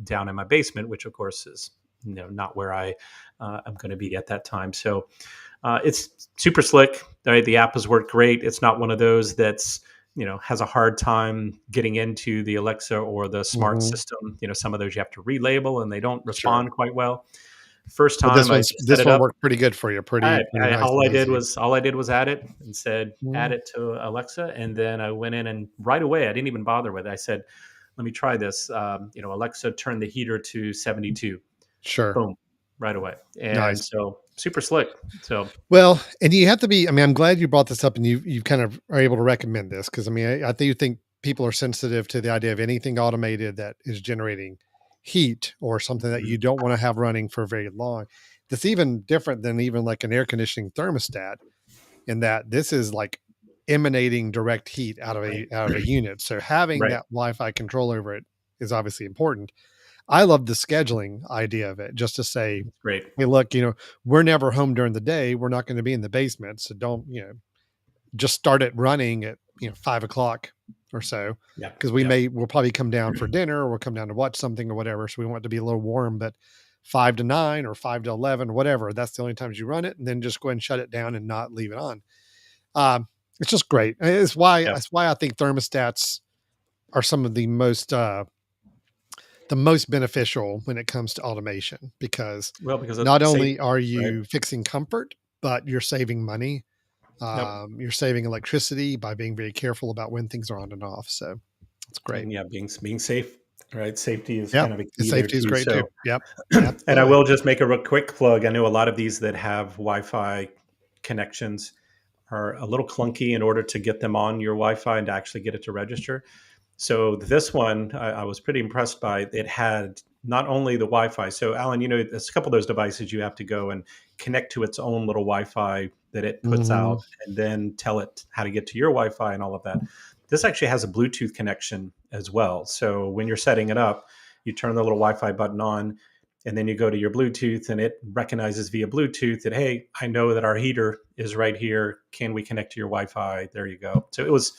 down in my basement, which of course is not where I am going to be at that time. So it's super slick. Right? The app has worked great. It's not one of those that's has a hard time getting into the Alexa or the smart
Mhm.
system. Some of those you have to relabel and they don't
Sure.
respond quite well. First
But
time I just set
this
it
one
up.
worked pretty good for you, pretty nice
All
and
I did
easy.
was add it and said add
Mm.
it to Alexa, and then I went in and right away I didn't even bother with it. I said, let me try this. Alexa, turn the heater to 72.
Sure.
Boom, right away, and
Nice.
so super slick. So
Well, and you have to be, I mean, I'm glad you brought this up and you kind of are able to recommend this because I mean, I do think people are sensitive to the idea of anything automated that is generating heat or something that
mhm,
you don't want to have running for very long. That's even different than even like an air conditioning thermostat in that this is like emanating direct heat
right,
out of a unit. So having
right,
that Wi-Fi control over it is obviously important. I love the scheduling idea of it, just to say,
great.
"Hey, look, we're never home during the day. We're not going to be in the basement, so don't, just start it running at 5 o'clock or so,
Yeah,
because
yeah,
we'll probably come down for dinner or we'll come down to watch something or whatever. So we want it to be a little warm, but 5 to 9 or 5 to 11, whatever. That's the only times you run it, and then just go ahead and shut it down and not leave it on. It's just great.
yeah.
It's why I think thermostats are some of the most beneficial when it comes to automation because
Well, because of
not
safety,
only are
right?
you fixing comfort, but you're saving money.
Yep.
You're saving electricity by being very careful about when things are on and off. So it's great.
And yeah, being safe, right? Safety is
Yeah.
kind of a
And
key there
safety is
too.
great too.
So,
Yep.
and I
Absolutely.
will just make a real quick plug. I know a lot of these that have Wi-Fi connections are a little clunky in order to get them on your Wi-Fi and to actually get it to register. So this one, I was pretty impressed by. It had not only the Wi-Fi. So Alan, there's a couple of those devices you have to go and connect to its own little Wi-Fi that it puts
Hmm.
out, and then tell it how to get to your Wi-Fi and all of that. This actually has a Bluetooth connection as well. So when you're setting it up, you turn the little Wi-Fi button on, and then you go to your Bluetooth, and it recognizes via Bluetooth that, hey, I know that our heater is right here. Can we connect to your Wi-Fi? There you go. So it was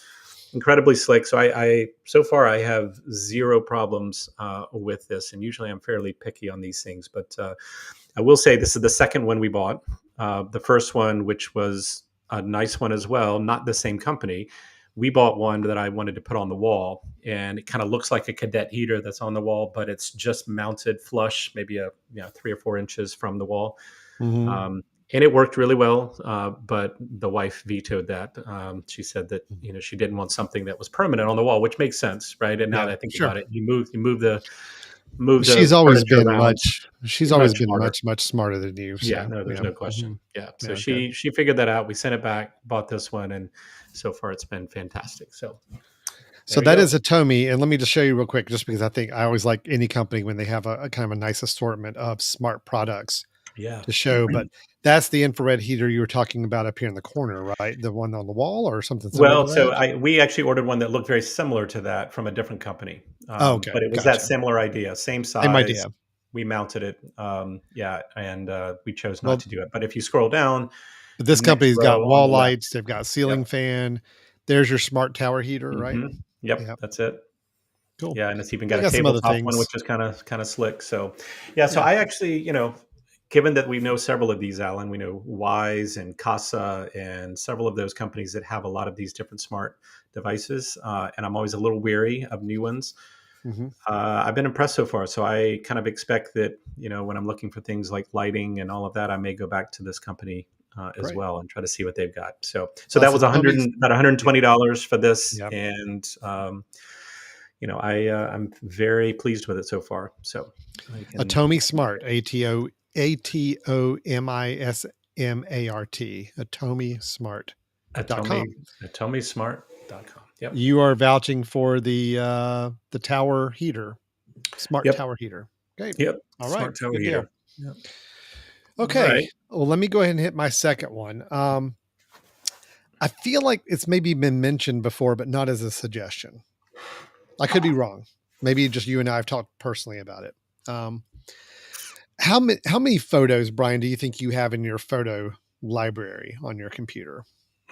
incredibly slick. So I so far I have zero problems with this, and usually I'm fairly picky on these things. But I will say this is the second one we bought. The first one, which was a nice one as well, not the same company. We bought one that I wanted to put on the wall, and it kind of looks like a cadet heater that's on the wall, but it's just mounted flush, maybe 3 or 4 inches from the wall.
Hmm.
Um, and it worked really well, but the wife vetoed that. She said that she didn't want something that was permanent on the wall, which makes sense, right? And now
Yeah,
that I think
sure.
about it, you move the
She's always
furniture
been
around.
she's always
Much
been
smarter.
much smarter than you.
Yeah,
So
no, there's
yeah.
no
Hmm.
question. Yeah, so
Yeah. Good.
she figured that out. We sent it back, bought this one, and so far it's been fantastic. So
So
there you
that
go.
is Atomy, and let me just show you real quick, just because I think I always like any company when they have a kind of a nice assortment of smart products
Yeah.
to show. But that's the infrared heater you were talking about up here in the corner, right? The one on the wall, or something similar
Well,
to
so
that?
we actually ordered one that looked very similar to that from a different company,
Oh, okay,
but it was that
gotcha.
similar idea, same
Same
size.
idea.
We mounted it, yeah, and we chose not
Well,
to do it. But if you scroll down,
but this
next
company's got
row on
wall
the left,
lights. They've got
yep,
ceiling fan. There's your smart tower heater, right?
yep,
Yeah,
that's it.
cool.
Yeah, and it's even
They
got a
got some other
tabletop one,
things.
which is kind of slick. So, yeah, so
Yeah.
I actually, given that we know several of these, Alan, we know Wise and Casa and several of those companies that have a lot of these different smart devices, and I'm always a little weary of new ones.
Hmm.
I've been impressed so far. So I kind of expect that, when I'm looking for things like lighting and all of that, I may go back to this company as
Great.
well and try to see what they've got. So
Well,
that
so
was 100
Tomy's,
about
yeah,
$120 for this,
yeah.
and I'm very pleased with it so far. So I can
Atomy Smart, ATOMYSMART,
Atomy
atomysmart.com.
atomysmart.com. Yep.
You are vouching for the tower heater, smart
Yep.
tower heater. Okay.
Yep.
All right.
Smart tower
Good deal.
heater. Yep. All
Okay.
right.
Well, let me go ahead and hit my second one. I feel like it's maybe been mentioned before, but not as a suggestion. I could be wrong. Maybe just you and I have talked personally about it. Um, how many photos, Brian, do you think you have in your photo library on your computer?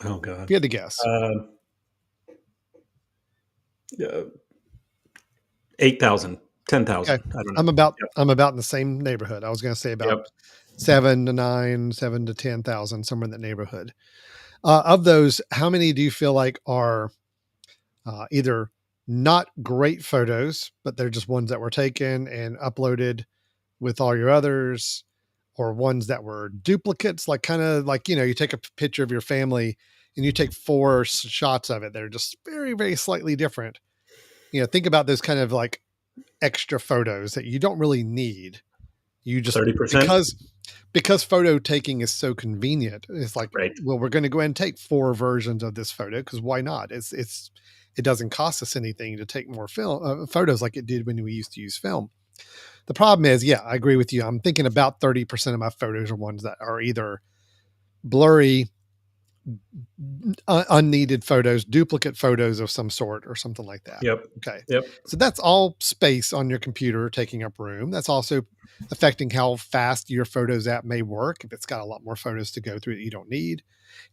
Oh
If
God.
you had to guess.
Uh, uh, 8,000,
Okay.
10,000. I don't know.
I'm about
Yep.
I'm about in the same neighborhood. I was going to say about
Yep.
7 to 9, 7 to 10,000, somewhere in that neighborhood. Of those, how many do you feel like are either not great photos, but they're just ones that were taken and uploaded with all your others, or ones that were duplicates, like kind of like, you take a picture of your family and you take four shots of it. They're just very, very slightly different. Think about those kind of like extra photos that you don't really need. You just
30%.
because photo taking is so convenient. It's like,
Right.
well, we're going to go ahead and take four versions of this photo because why not? It doesn't cost us anything to take more film photos like it did when we used to use film. The problem is, yeah, I agree with you. I'm thinking about 30% of my photos are ones that are either blurry, unneeded photos, duplicate photos of some sort, or something like that.
Yep.
Okay.
Yep.
So that's all space on your computer taking up room. That's also affecting how fast your Photos app may work if it's got a lot more photos to go through that you don't need.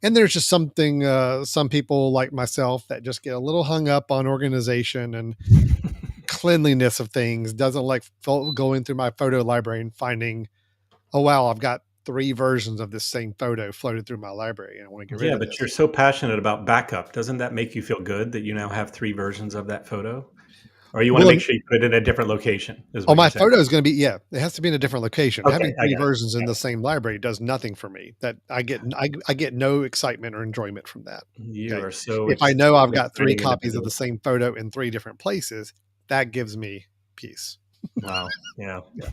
And there's just some people like myself that just get a little hung up on organization and cleanliness of things, doesn't like going through my photo library and finding, oh, wow, I've got three versions of this same photo floated through my library and I want to get rid
Yeah,
of
but you're
this.
so passionate about backup. Doesn't that make you feel good that you now have 3 versions of that photo? Or you wanna
Well,
make sure you put it in a different location is
oh,
what you're
my
saying?
photo is going to be, yeah, it has to be in a different location.
Okay,
Having
I
three
got it.
versions in
Got
the
it.
same library does nothing for me. That I get no excitement or enjoyment from that.
You
Okay.
are so
If I know I've got three
exciting
copies of the
individual.
same photo in three different places, that gives me peace.
Wow, yeah.
Yeah.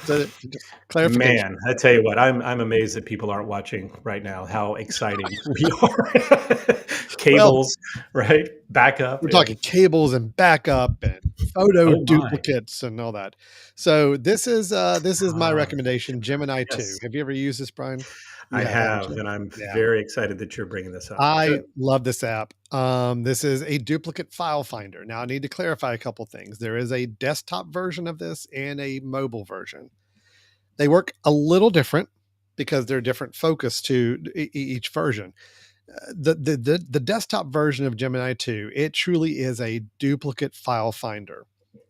So just clarification.
Man, I tell you what, I'm amazed that people aren't watching right now how exciting we are.
Well,
Cables, right? Backup
we're talking
and
cables and backup and photo
oh my.
duplicates and all that. So this is my
Ah,
recommendation, Gemini 2.
yes,
Have you ever used this, Brian? You
I
have, haven't
have,
you?
and I'm
Yeah.
very excited that you're bringing this up.
I
Good.
love this app. This is a duplicate file finder. Now I need to clarify a couple things. There is a desktop version of this and a mobile version. They work a little different because they're different focus to each version. The desktop version of Gemini 2, it truly is a duplicate file finder,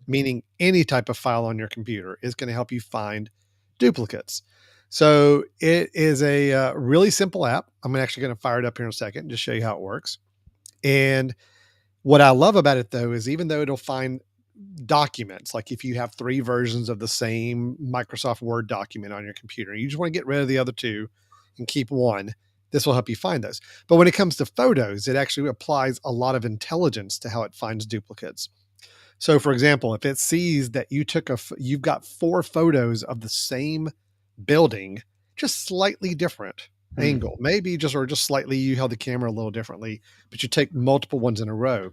meaning any type of file on your computer is going to help you find duplicates. So it is a really simple app. I'm actually going to fire it up here in a second to show you how it works. And what I love about it though is even though it'll find documents, like if you have three versions of the same Microsoft Word document on your computer, you just want to get rid of the other two and keep one. This will help you find those. But when it comes to photos, it actually applies a lot of intelligence to how it finds duplicates. So, for example, if it sees that you've got four photos of the same building, just slightly different
Hmm.
angle, maybe just slightly you held the camera a little differently, but you take multiple ones in a row,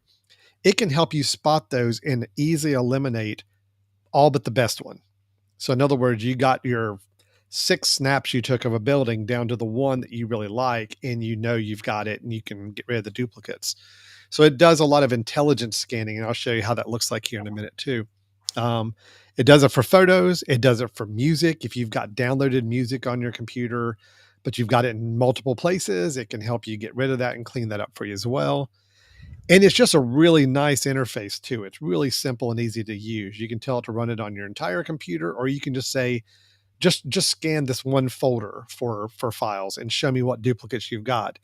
it can help you spot those and easily eliminate all but the best one. So, in other words, you got your six snaps you took of a building down to the one that you really like, and you've got it, and you can get rid of the duplicates. So, it does a lot of intelligence scanning, and I'll show you how that looks like here in a minute, too. Um, it does it for photos, it does it for music. If you've got downloaded music on your computer, but you've got it in multiple places, it can help you get rid of that and clean that up for you as well. And it's just a really nice interface too. It's really simple and easy to use. You can tell it to run it on your entire computer, or you can just say, just scan this one folder for files and show me what duplicates you've got.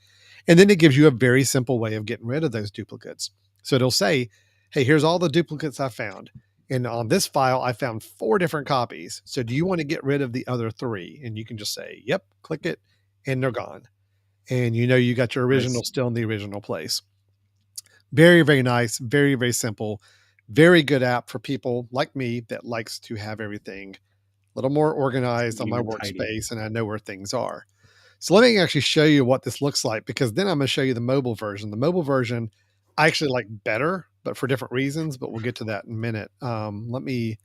And then it gives you a very simple way of getting rid of those duplicates. So it'll say, hey, here's all the duplicates I found. And on this file, I found four different copies. So do you want to get rid of the other three? And you can just say, yep, click it, and they're gone. And you got your
Nice.
original still in the original place. Very, very nice, very, very simple, very good app for people like me that likes to have everything a little more organized on
Neat
my
and tidy.
workspace and I know where things are. So let me actually show you what this looks like because then I'm going to show you the mobile version. The mobile version I actually like better, but for different reasons, but we'll get to that in a minute. Let me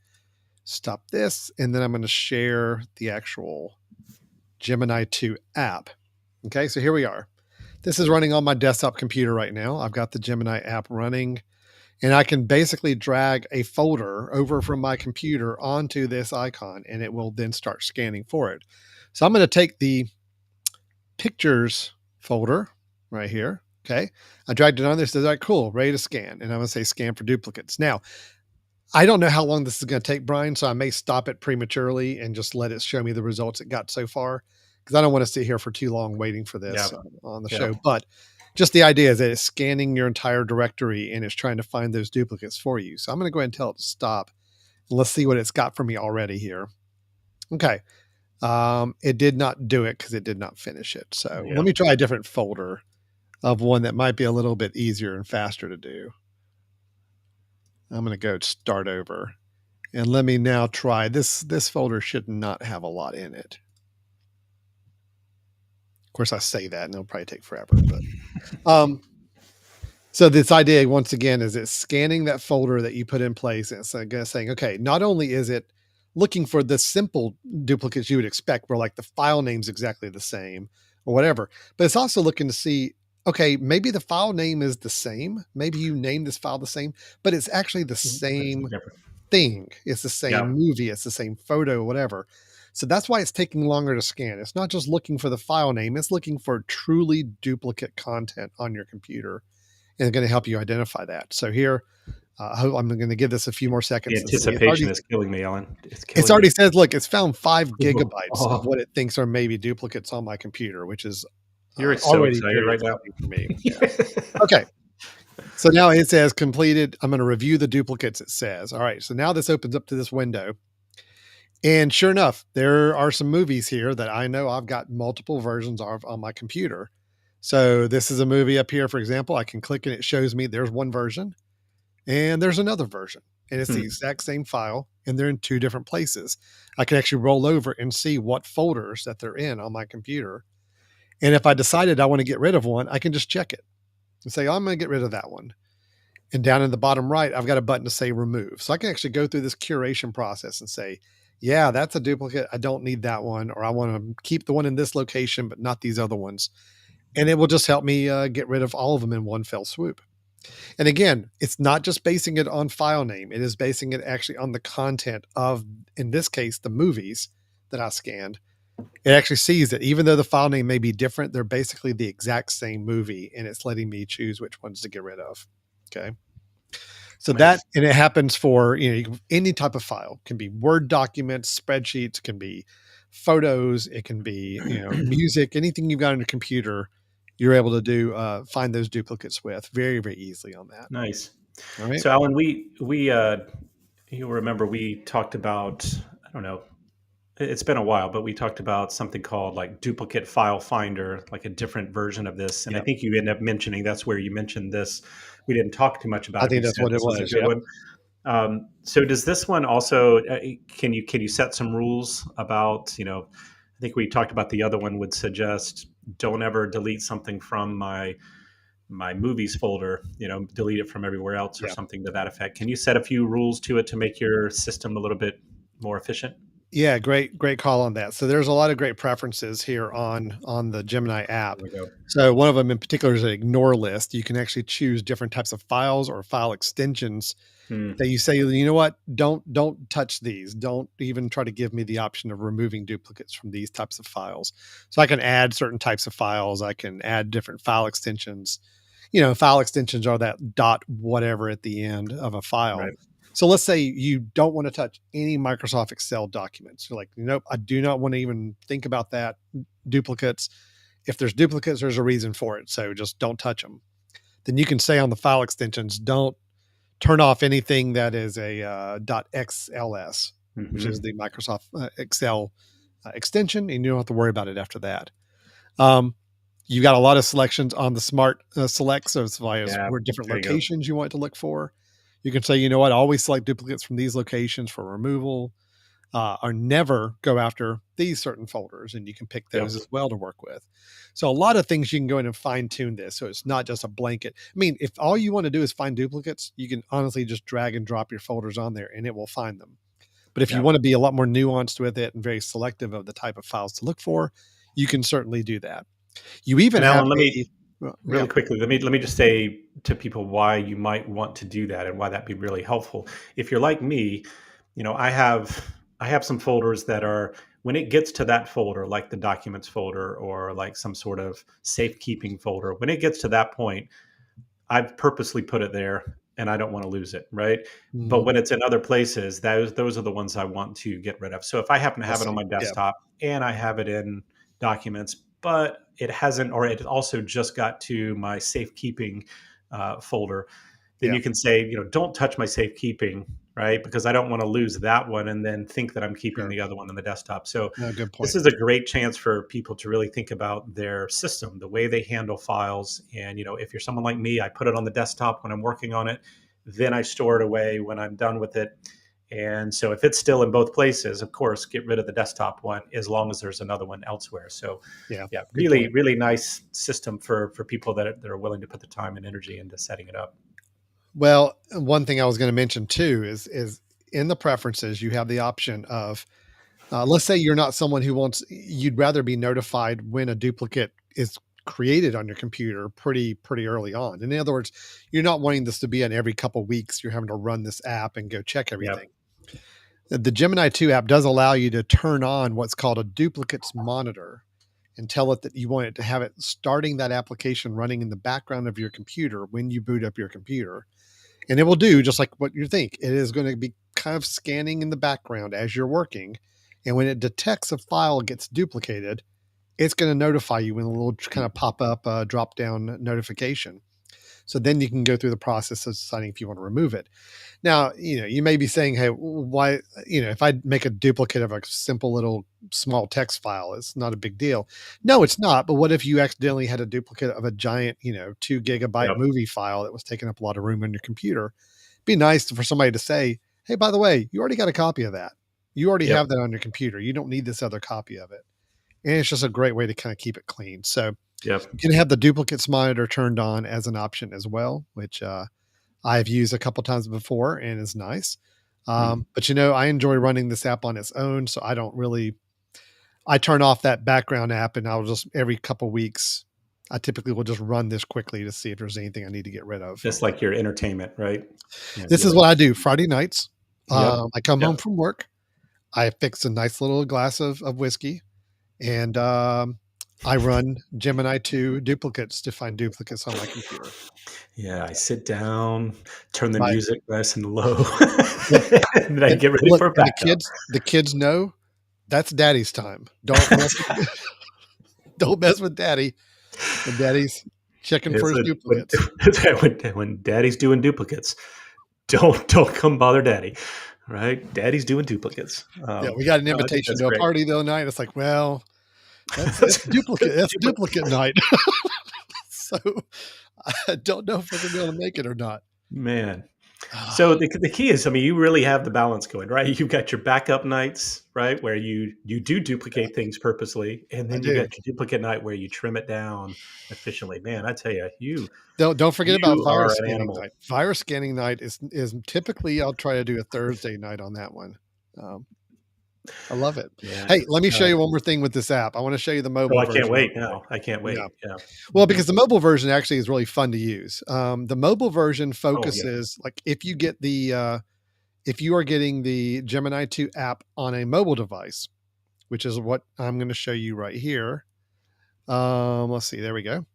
stop this and then I'm going to share the actual. Gemini 2 app. Okay, so here we are. This is running on my desktop computer right now. I've got the Gemini app running, and I can basically drag a folder over from my computer onto this icon, and it will then start scanning for it. So I'm going to take the pictures folder right here. Okay. I dragged it on there. Says, all right, cool, ready to scan. And I'm going to say scan for duplicates. Now, I don't know how long this is going to take, Brian, so I may stop it prematurely and just let it show me the results it got so far, because I don't want to sit here for too long waiting for
Yeah.
this on the
Yeah.
show. But just the idea is that it's scanning your entire directory and it's trying to find those duplicates for you. So I'm going to go ahead and tell it to stop. Let's see what it's got for me already here. Okay. It did not do it because it did not finish it. So
Yeah.
let me try a different folder of one that might be a little bit easier and faster to do. I'm going to go start over, and let me now try this. This folder should not have a lot in it. Of course, I say that and it'll probably take forever, but, so this idea once again is it's scanning that folder that you put in place, and it's saying, okay, not only is it looking for the simple duplicates you would expect, where like the file name's exactly the same or whatever, but it's also looking to see, okay, maybe the file name is the same. Maybe you named this file the same, but it's actually the same thing. It's the same
Yeah.
movie. It's the same photo, whatever. So that's why it's taking longer to scan. It's not just looking for the file name. It's looking for truly duplicate content on your computer, and it's going to help you identify that. So here, I'm going to give this a few more
The
seconds to see.
anticipation is killing me, Alan. It's
It's
killing me.
already says, look, it's found 5 gigabytes of
Oh,
what it thinks are maybe duplicates on my computer, which is
you're so
already
excited
very
right now.
exciting for me. Yeah. Okay. So now it says completed. I'm going to review the duplicates, it says. All right. So now this opens up to this window. And sure enough, there are some movies here that I know I've got multiple versions of on my computer. So this is a movie up here, for example. I can click and it shows me there's one version and there's another version. And it's the exact same file, and they're in 2 different places. I can actually roll over and see what folders that they're in on my computer. And if I decided I want to get rid of one, I can just check it and say, oh, I'm going to get rid of that one. And down in the bottom right, I've got a button to say remove. So I can actually go through this curation process and say, yeah, that's a duplicate. I don't need that one. Or I want to keep the one in this location, but not these other ones. And it will just help me get rid of all of them in one fell swoop. And again, it's not just basing it on file name. It is basing it actually on the content of, in this case, the movies that I scanned. It actually sees that even though the file name may be different, they're basically the exact same movie, and it's letting me choose which ones to get rid of. Okay. So
Nice.
and it happens for, any type of file. It can be Word documents, spreadsheets, it can be photos, it can be, music, anything you've got on your computer, you're able to do, find those duplicates with very, very easily on that.
Nice.
All right.
So, Alan, you'll remember we talked about, I don't know, it's been a while, but we talked about something called like duplicate file finder, like a different version of this. And I
Yep.
think you ended up mentioning that's where you mentioned this. We didn't talk too much about
I
it. But
think
you
that's
said
what it
this was a
was.
good
Yep.
one. So does this one also? Can you set some rules about? I think we talked about the other one would suggest don't ever delete something from my movies folder. Delete it from everywhere else or
Yeah.
something to that effect. Can you set a few rules to it to make your system a little bit more efficient?
Yeah, great call on that. So there's a lot of great preferences here on the Gemini
There
app.
we go.
So one of them in particular is an ignore list. You can actually choose different types of files or file extensions
Hmm.
that you say, you know what, don't touch these. Don't even try to give me the option of removing duplicates from these types of files. So I can add certain types of files. I can add different file extensions. File extensions are that dot whatever at the end of a file.
Right.
So let's say you don't want to touch any Microsoft Excel documents. You're like, nope, I do not want to even think about that. Duplicates. If there's duplicates, there's a reason for it. So just don't touch them. Then you can say on the file extensions, don't turn off anything that is a .xls, which is
Hmm.
the Microsoft Excel extension, and you don't have to worry about it after that. Um, you got a lot of selections on the smart select. So as far as
Yeah.
where different
There you go.
locations you want to look for, you can say, you know what, always select duplicates from these locations for removal, or never go after these certain folders. And you can pick those
Yep.
as well to work with. So a lot of things you can go in and fine tune this. So it's not just a blanket. I mean, if all you want to do is find duplicates, you can honestly just drag and drop your folders on there and it will find them. But if you
Yeah.
want to be a lot more nuanced with it and very selective of the type of files to look for, you can certainly do that. You even
And
have
Alan, let me
a well, yeah.
really quickly, let me just say to people why you might want to do that and why that'd be really helpful. If you're like me, I have some folders that are, when it gets to that folder, like the documents folder or like some sort of safekeeping folder, when it gets to that point, I've purposely put it there and I don't want to lose it, right? But
Mhm.
when it's in other places, those are the ones I want to get rid of. So if I happen to
I
have it on
see.
my
Yeah.
desktop and I have it in documents, but it hasn't, or it also just got to my safekeeping folder, then
Yeah.
you can say, don't touch my safekeeping, right? Because I don't want to lose that one and then think that I'm keeping
Sure.
the other one on the desktop. So
No, good
this
point.
is a great chance for people to really think about their system, the way they handle files. And, if you're someone like me, I put it on the desktop when I'm working on it, then I store it away when I'm done with it. And so if it's still in both places, of course, get rid of the desktop one as long as there's another one elsewhere. So
Yeah.
yeah,
Good
really,
point.
really nice system for people that are willing to put the time and energy into setting it up.
Well, one thing I was going to mention too is in the preferences, you have the option of, let's say you're not someone who wants, you'd rather be notified when a duplicate is created on your computer pretty early on. In other words, you're not wanting this to be an every couple weeks, you're having to run this app and go check everything.
Yep.
The Gemini 2 app does allow you to turn on what's called a duplicates monitor and tell it that you want it to have it starting that application running in the background of your computer when you boot up your computer. And it will do just like what you think. It is going to be kind of scanning in the background as you're working. And when it detects a file gets duplicated, it's going to notify you with a little kind of pop up drop down notification. So then you can go through the process of deciding if you want to remove it. Now, you may be saying, hey, why, if I make a duplicate of a simple little small text file, it's not a big deal. No, it's not. But what if you accidentally had a duplicate of a giant, 2 gigabyte
Yep.
movie file that was taking up a lot of room on your computer? Be nice for somebody to say, hey, by the way, you already got a copy of that. You already
Yep.
have that on your computer. You don't need this other copy of it. And it's just a great way to kind of keep it clean. So
Yep.
you can have the duplicates monitor turned on as an option as well, which I've used a couple times before and is nice.
Mm.
But I enjoy running this app on its own, so I don't really. I turn off that background app, and I'll just every couple weeks. I typically will just run this quickly to see if there's anything I need to get rid of.
Just like your entertainment, right? Yeah.
This is what I do Friday nights.
Yep.
I come home
Yep.
from work. I fix a nice little glass of whiskey, and I run Gemini 2 duplicates to find duplicates on my computer.
Yeah, I sit down, turn the
My
music nice and low,
Yep,
and then I
and
get ready
look,
for
and
backup.
the kids know that's daddy's time. Don't mess with don't mess with daddy when daddy's checking for
It's
his
a, when,
duplicates.
when daddy's doing duplicates, don't come bother daddy, right? Daddy's doing duplicates.
Yeah, we got an
No, I think
invitation
that's
to a
great.
party the other night. It's like, well, that's duplicate night. So I don't know if we're gonna be able to make it or not.
Man. So
Ah,
the key is, I mean, you really have the balance going, right? You've got your backup nights, right, where you do
yeah,
duplicate things purposely, and
I
then you got
do.
your duplicate night where you trim it down efficiently. Man, I tell you, you
Don't forget about
you are
virus
an
scanning
animal.
night. Virus scanning night is typically I'll try to do a Thursday night on that one. Um, I love it.
Yeah.
Hey, let me show
Uh,
you one more thing with this app. I want to show you the
oh,
mobile
I can't
version real
wait
quick.
now. I can't
Yeah.
wait. Yeah.
Well,
Hmm.
because the mobile version actually is really fun to use. The mobile version
Oh, yeah.
focuses like if you are getting the Gemini 2 app on a mobile device, which is what I'm going to show you right here. Let's see. There we go.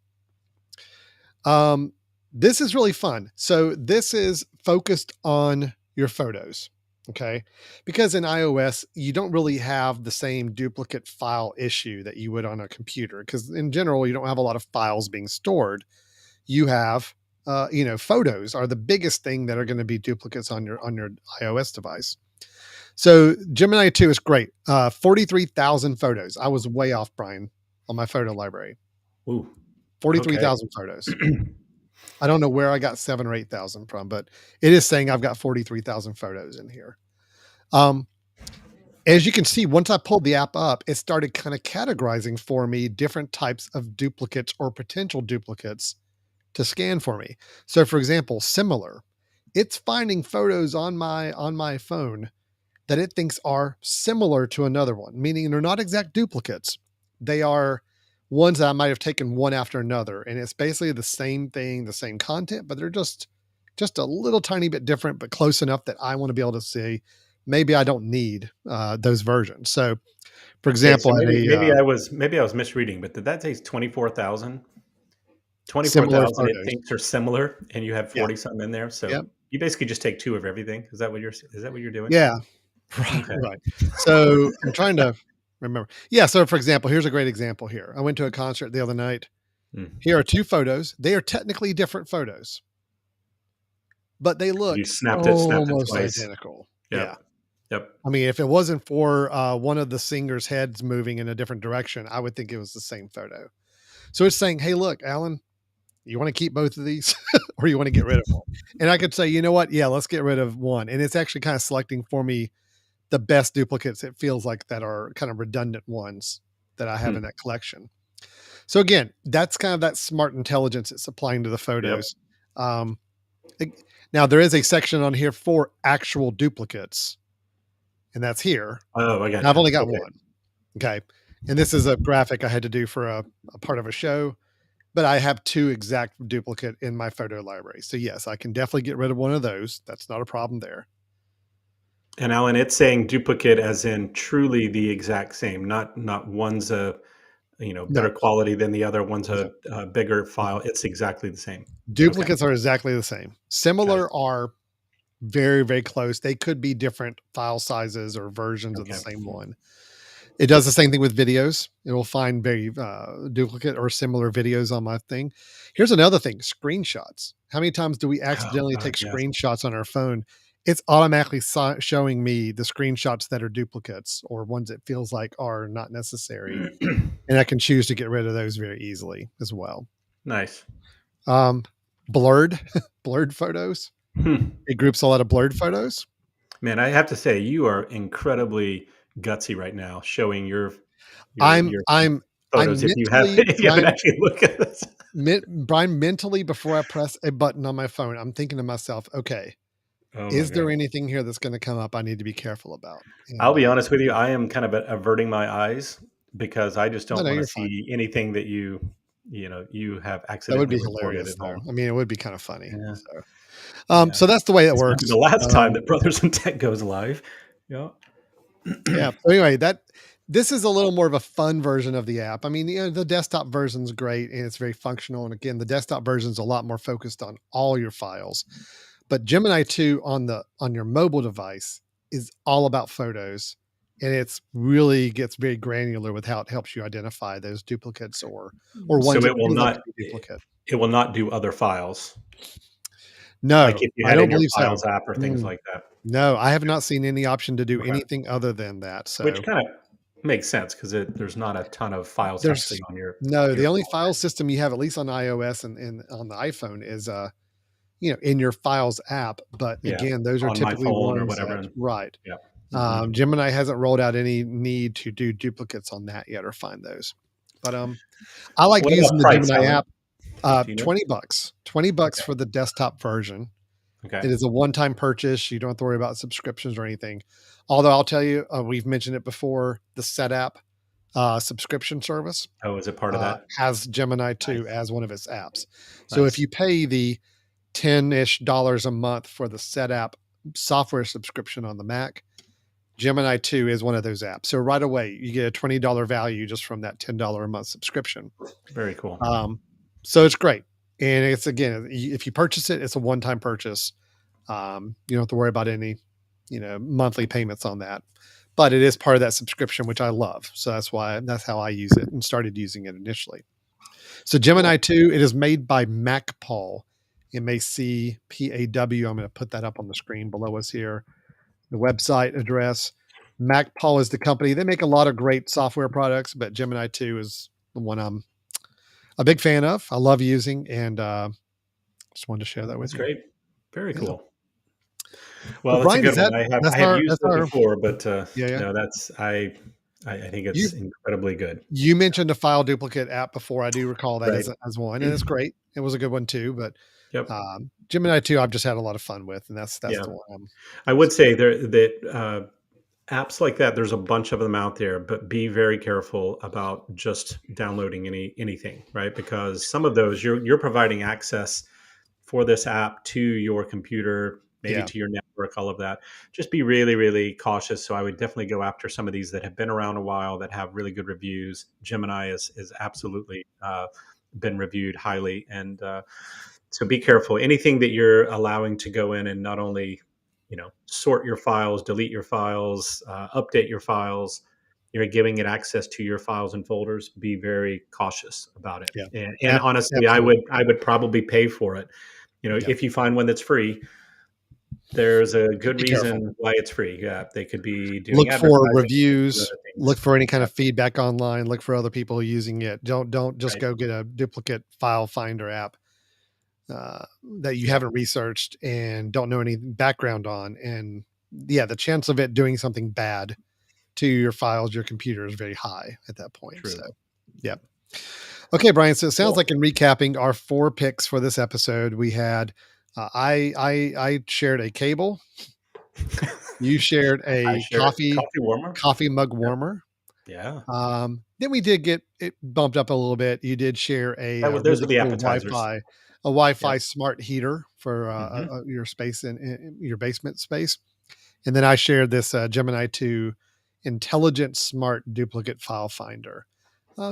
Um, this is really fun. So this is focused on your photos. Okay. Because in iOS, you don't really have the same duplicate file issue that you would on a computer. Because in general, you don't have a lot of files being stored. You have, photos are the biggest thing that are going to be duplicates on your iOS device. So Gemini 2 is great. 43,000 photos. I was way off, Brian, on my photo library.
Ooh. Okay.
43,000 photos. I don't know where I got 7 or 8,000 from, but it is saying I've got 43,000 photos in here. Um, as you can see, once I pulled the app up, it started kind of categorizing for me different types of duplicates or potential duplicates to scan for me. So for example, similar, it's finding photos on my phone that it thinks are similar to another one, meaning they're not exact duplicates, they are ones that I might have taken one after another, and it's basically the same thing, the same content, but they're just a little tiny bit different, but close enough that I want to be able to see. Maybe I don't need those versions. So, for
Okay, so
example, at a
maybe I was misreading, but did that say 24,000?
similar
24,000 it
photos,
thinks are similar, and you have
yeah,
40 something in there.
yeah,
So you basically just take two of everything. Is that what you're doing?
yeah, right,
Okay.
right. So I'm trying to remember. Yeah. So, for example, here's a great example. Here, I went to a concert the other night.
Mm.
Here are two photos. They are technically different photos, but they
You
look
snapped it
almost
twice.
identical. Yeah.
Yep. Yep.
I mean, if it wasn't for one of the singer's heads moving in a different direction, I would think it was the same photo. So it's saying, "Hey, look, Alan, you want to keep both of these, or you want to get rid of one?" And I could say, "You know what? Yeah, let's get rid of one." And it's actually kind of selecting for me the best duplicates. It feels like that are kind of redundant ones that I have in
Hmm.
that collection. So again, that's kind of that smart intelligence it's applying to the
Yep.
photos. Um, it- Now there is a section on here for actual duplicates, and that's here.
Oh, I
And I've
gotcha.
only got
Okay.
one. Okay. And this is a graphic I had to do for a part of a show, but I have two exact duplicate in my photo library. So yes, I can definitely get rid of one of those. That's not a problem there.
And Alan, it's saying duplicate as in truly the exact same, not one's a better
No,
quality than the other, one's
no,
a bigger
no.
file. It's exactly the same. Okay.
Duplicates are exactly the same.
Got it.
Similar are very, very close. They could be different file sizes or versions of the
Okay.
same one. It does the same thing with videos. It will find very duplicate or similar videos on my thing. Here's another thing: screenshots. How many times do we
Oh
accidentally
god,
take
yes.
screenshots on our phone? It's automatically showing me the screenshots that are duplicates or ones it feels like are not necessary, and I can choose to get rid of those very easily as well.
Nice.
Um, blurred, blurred photos.
Hmm.
It groups a lot of blurred photos.
Man, I have to say you are incredibly gutsy right now showing
I'm
your
I'm
photos
I'm
if you have
mentally
if you haven't
Brian
actually looked at this.
Brian, mentally before I press a button on my phone, I'm thinking to myself, okay,
Oh my
is there
god.
anything here that's going to come up I need to be careful about?
I'll
And
be honest with you, I am kind of averting my eyes because I just
no,
don't
no,
want to
you're fine.
see anything that you have
That would
accidentally
be
recorded
hilarious,
at
though.
home.
I mean, it would be kind of funny.
Yeah.
So,
Yeah.
so that's the way it
This might be
works.
the last time that Brothers in Tech goes live. Yeah.
Yeah. So anyway, this is a little more of a fun version of the app. I mean, the desktop version's great and it's very functional. And again, the desktop version's a lot more focused on all your files. But Gemini 2 on your mobile device is all about photos. And it's really gets very granular with how it helps you identify those duplicates or
So
ones it feels like could be duplicate.
it will not do other files, like
No,
if you
I
had
don't
in your
believe so.
Files app or things
Mm,
like that.
no, I have not seen any option to do
Okay.
anything other than that.
Which
So
kind of makes sense because there's not a ton of files actually
there's
on
no,
your
the only
phone.
file system you have, at least on iOS and on the iPhone, is in your Files app. But
Yeah,
again, those are
on my
typically
phone or
ones
whatever,
that
and
right.
yeah. Mhm.
Gemini hasn't rolled out any need to do duplicates on that yet or find those. But I like
What
using
about
the
price,
Gemini
Alan?
app.
Do you know?
$20, $20
Okay,
for the desktop version.
okay.
It is a one-time purchase. You don't have to worry about subscriptions or anything. Although I'll tell you, we've mentioned it before. The Setapp subscription service
Oh, is it part of that?
has Gemini 2
Nice,
as one of its apps. So if
nice.
you pay the 10-ish dollars a month for the Setapp software subscription on the Mac, Gemini 2 is one of those apps. So right away, you get a $20 value just from that $10 a month subscription.
Very cool.
So it's great. And it's again, if you purchase it, it's a one-time purchase. You don't have to worry about any, monthly payments on that. But it is part of that subscription, which I love. So that's how I use it and started using it initially. So
Cool.
Gemini 2, it is made by MacPaw, MacPaw. I'm going to put that up on the screen below us here. The website address. MacPaw is the company. They make a lot of great software products, but Gemini 2 is the one I'm a big fan of. I love using, and just wanted to share that with
That's
you.
great. Very
Yeah.
cool.
Well,
Well, that's a
Brian,
good
is
one.
that
I have used
that's
it
our
before, but
yeah, yeah.
no, that's I think
You
it's incredibly good.
you mentioned a file duplicate app before. I do recall that
Right.
as one, and it's great. It was a good one too. But
Yep.
Gemini 2, I've just had a lot of fun with, and that's
Yeah.
the one.
I would say there that apps like that, there's a bunch of them out there, but be very careful about just downloading anything, right? Because some of those you're providing access for this app to your computer, maybe
Yeah.
to your network, all of that. Just be really, really cautious. So I would definitely go after some of these that have been around a while, that have really good reviews. Gemini is absolutely been reviewed highly, and so be careful. Anything that you're allowing to go in and not only, sort your files, delete your files, update your files, you're giving it access to your files and folders. Be very cautious about it.
Yeah.
And honestly, I
Absolutely.
would I would probably pay for it.
Yeah.
If you find one that's free, there's a
Just
good
be careful.
reason why it's free. Yeah, they could be doing
Look for
advertising, they could do
reviews,
other things.
look for any kind
Yeah,
of feedback online, look for other people using it. Don't just
right.
go get a duplicate file finder app that you
Yeah,
haven't researched and don't know any background on. And yeah, the chance of it doing something bad to your files, your computer is very high at that point. So,
true.
yeah. Okay, Brian. So it sounds
Cool.
like in recapping our 4 picks for this episode, we had I shared a cable. You shared
I
a
shared coffee warmer.
coffee mug
Yep.
warmer.
Yeah.
Then we did get it bumped up a little bit. You did share
Those
really
were the
cool
appetizers.
A Wi-Fi
Yep.
smart heater for
Hmm.
your space in your basement space. And then I shared this Gemini 2 intelligent smart duplicate file finder.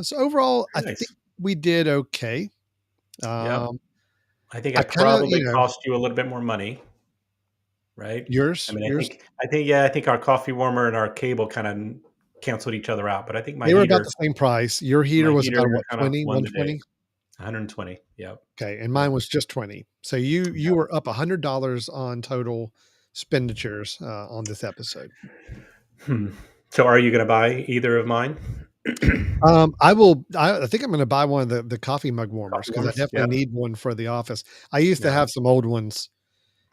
So overall, I
Very
think
nice.
we did okay.
Yep.
Um,
I think
I
I
kind of,
probably cost you a little bit more money, right? I mean,
yours,
I think our coffee warmer and our cable kind of canceled each other out, but I think
they were about the same price. Your heater
my
was
heater
about what,
kind of
20,
won
one
the day.
twenty.
120. Yep.
Okay, and mine
Yep.
was just 20. So you
Yep.
were up $100 on total expenditures on this episode.
Hmm. So are you going to buy either of mine?
I think I'm going to buy one of the coffee mug warmers
Coffee
because I
warmers?
definitely
Yep.
need one for the office. I used to
Yep.
have some old ones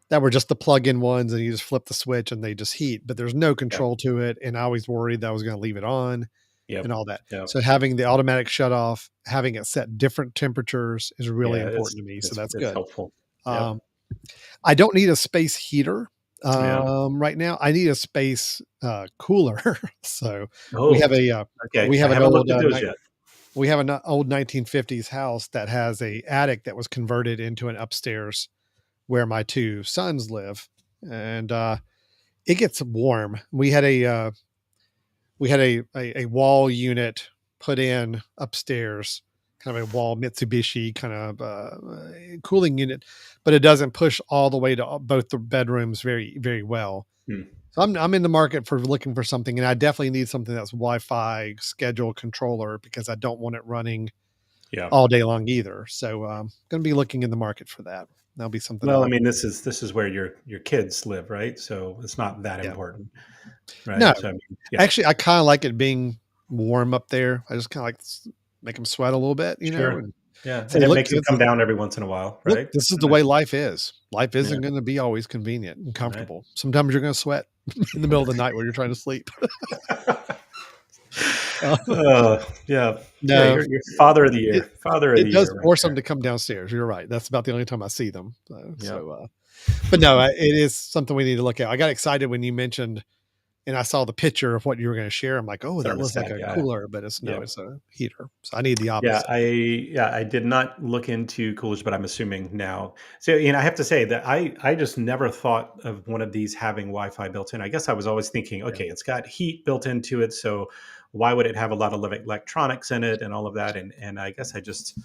that were just the plug-in ones, and you just flip the switch and they just heat, but there's no
Yep.
control to it. And I always worried that I was going to leave it on and
Yep.
all that.
Yep.
So having the automatic shut off, having it set different temperatures is really
Yeah.
important to me. So that's
It's
good.
helpful. Yep.
Um, I don't need a space heater
Yeah.
right now. I need a space cooler. So we have
Oh, okay.
we
I
have an
haven't
old
looked at those yet.
we have an old 1950s house that has a attic that was converted into an upstairs where my 2 sons live, and it gets warm. We had a wall unit put in upstairs, kind of a wall Mitsubishi kind of cooling unit, but it doesn't push all the way to both the bedrooms very very well.
Hmm.
So I'm in the market for looking for something, and I definitely need something that's Wi-Fi schedule controller because I don't want it running
Yeah.
all day long either. So going to be looking in the market for that. That'll be something
Well, I
I'll
mean, this is where your kids live, right? So it's not that
yeah.
important,
No,
right? So I mean, yeah,
actually, I kind of like it being warm up there. I just kind of like make them sweat a little bit,
sure,
and
yeah,
say,
and it
look,
makes them come down every once in a while, right?
this is the
Right.
way life is. Life
Yeah,
isn't going to be always convenient and
right.
comfortable. Sometimes you're going to sweat in the middle of the night when you're trying to sleep. Uh,
Yeah, yeah.
no,
You're father of the
it
year, father of
it
the
does
year, right
force them
there.
to come downstairs. You're right. That's about the only time I see them.
Yep.
But no, it is something we need to look at. I got excited when you mentioned, and I saw the picture of what you were going to share. I'm like, oh, that looks like
Thermostat,
a
yeah,
cooler, but
yep.
it's a heater. So I need the
Yeah,
opposite.
I did not look into coolers, but I'm assuming now. So, I have to say that I just never thought of one of these having Wi-Fi built in. I guess I was always thinking,
Yeah.
okay, it's got heat built into it, so why would it have a lot of electronics in it and all of that? And I guess I just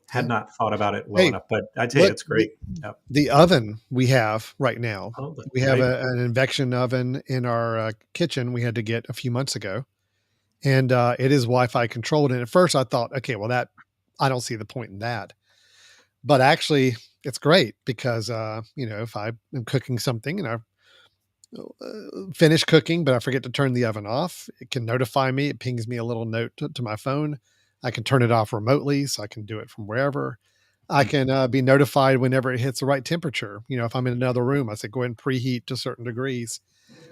had
Yeah.
not thought about it well
Hey,
enough. But I tell you,
look,
it's great. Yep.
the oven we have right now,
Oh,
we have
right.
an induction oven in our kitchen we had to get a few months ago. And it is Wi-Fi controlled. And at first I thought, okay, well I don't see the point in that. But actually it's great because, if I am cooking something and I finish cooking, but I forget to turn the oven off, it can notify me. It pings me a little note to my phone. I can turn it off remotely so I can do it from wherever. I
Hmm.
can be notified whenever it hits the right temperature. If I'm in another room, I say go ahead and preheat to certain degrees.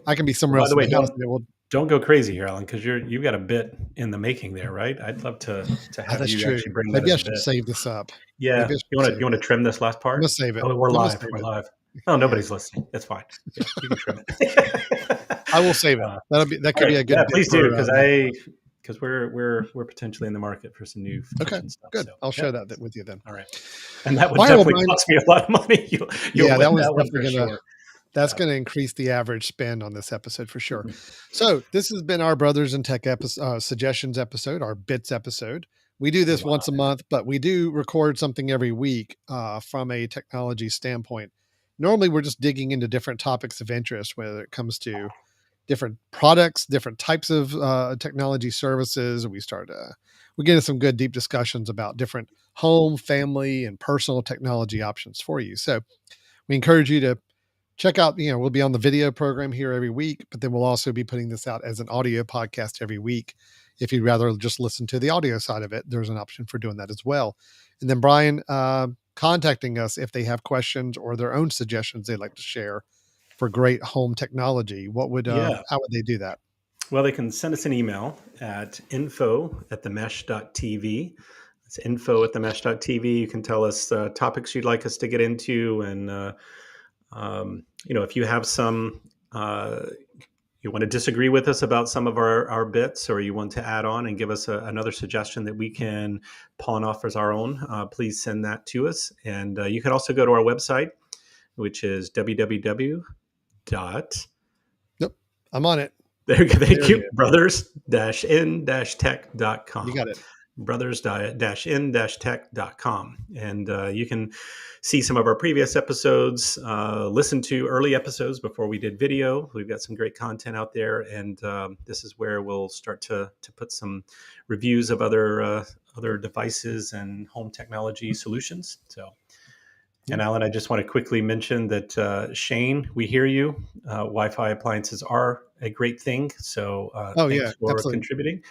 I can be
Well,
somewhere
by
else
the
in
way,
the house and it will.
don't go crazy here, Alan, because you've got a bit in the making there, right? I'd love to
Oh,
have
that's
you
true.
actually bring that
Maybe
as
I
a
should
bit.
save this up.
Yeah.
Maybe I
You
should
wanna
save
you
it.
wanna trim this last
I'm gonna
part?
save it.
Oh, we're
I'm gonna
live.
save
We're
it.
live. Oh,
Yeah.
nobody's listening. It's fine. Yeah, you can trim it.
I will save it.
Uh,
That
all
could
right,
be a
yeah,
good bit
please do
for
because we're potentially in the market for some new
okay,
kitchen stuff.
good.
So
I'll
yep,
share that with you then.
all right, and that would
All right, well,
definitely
Brian,
cost me a lot of money. You'll
yeah,
win
that one's
that one
definitely
for
gonna
sure.
that's
Yeah.
gonna increase the average spend on this episode for sure. So this has been our Brothers in Tech suggestions episode, our bits episode. We do this
Wow.
once a month, but we do record something every week from a technology standpoint. Normally, we're just digging into different topics of interest, whether it comes to different products, different types of technology services. We get into some good deep discussions about different home, family, and personal technology options for you. So we encourage you to check out, we'll be on the video program here every week, but then we'll also be putting this out as an audio podcast every week. If you'd rather just listen to the audio side of it, there's an option for doing that as well. And then Brian, contacting us if they have questions or their own suggestions they'd like to share for great home technology.
Yeah.
How would they do that?
Well, they can send us an email at info@themesh.tv. It's info@themesh.tv. You can tell us topics you'd like us to get into, and if you have some, you want to disagree with us about some of our bits, or you want to add on and give us another suggestion that we can pawn off as our own, please send that to us. And you can also go to our website, which is www dot
Nope. I'm on it.
thank
There it
you,
is. You
brothers-in-tech.com.
got it.
brothers-in-tech.com. And you can see some of our previous episodes, listen to early episodes before we did video. We've got some great content out there. And this is where we'll start to put some reviews of other devices and home technology solutions. So, and Alan, I just want to quickly mention that Shane, we hear you. Wi-Fi appliances are a great thing. So
Oh
thanks
yeah,
for
absolutely.
contributing.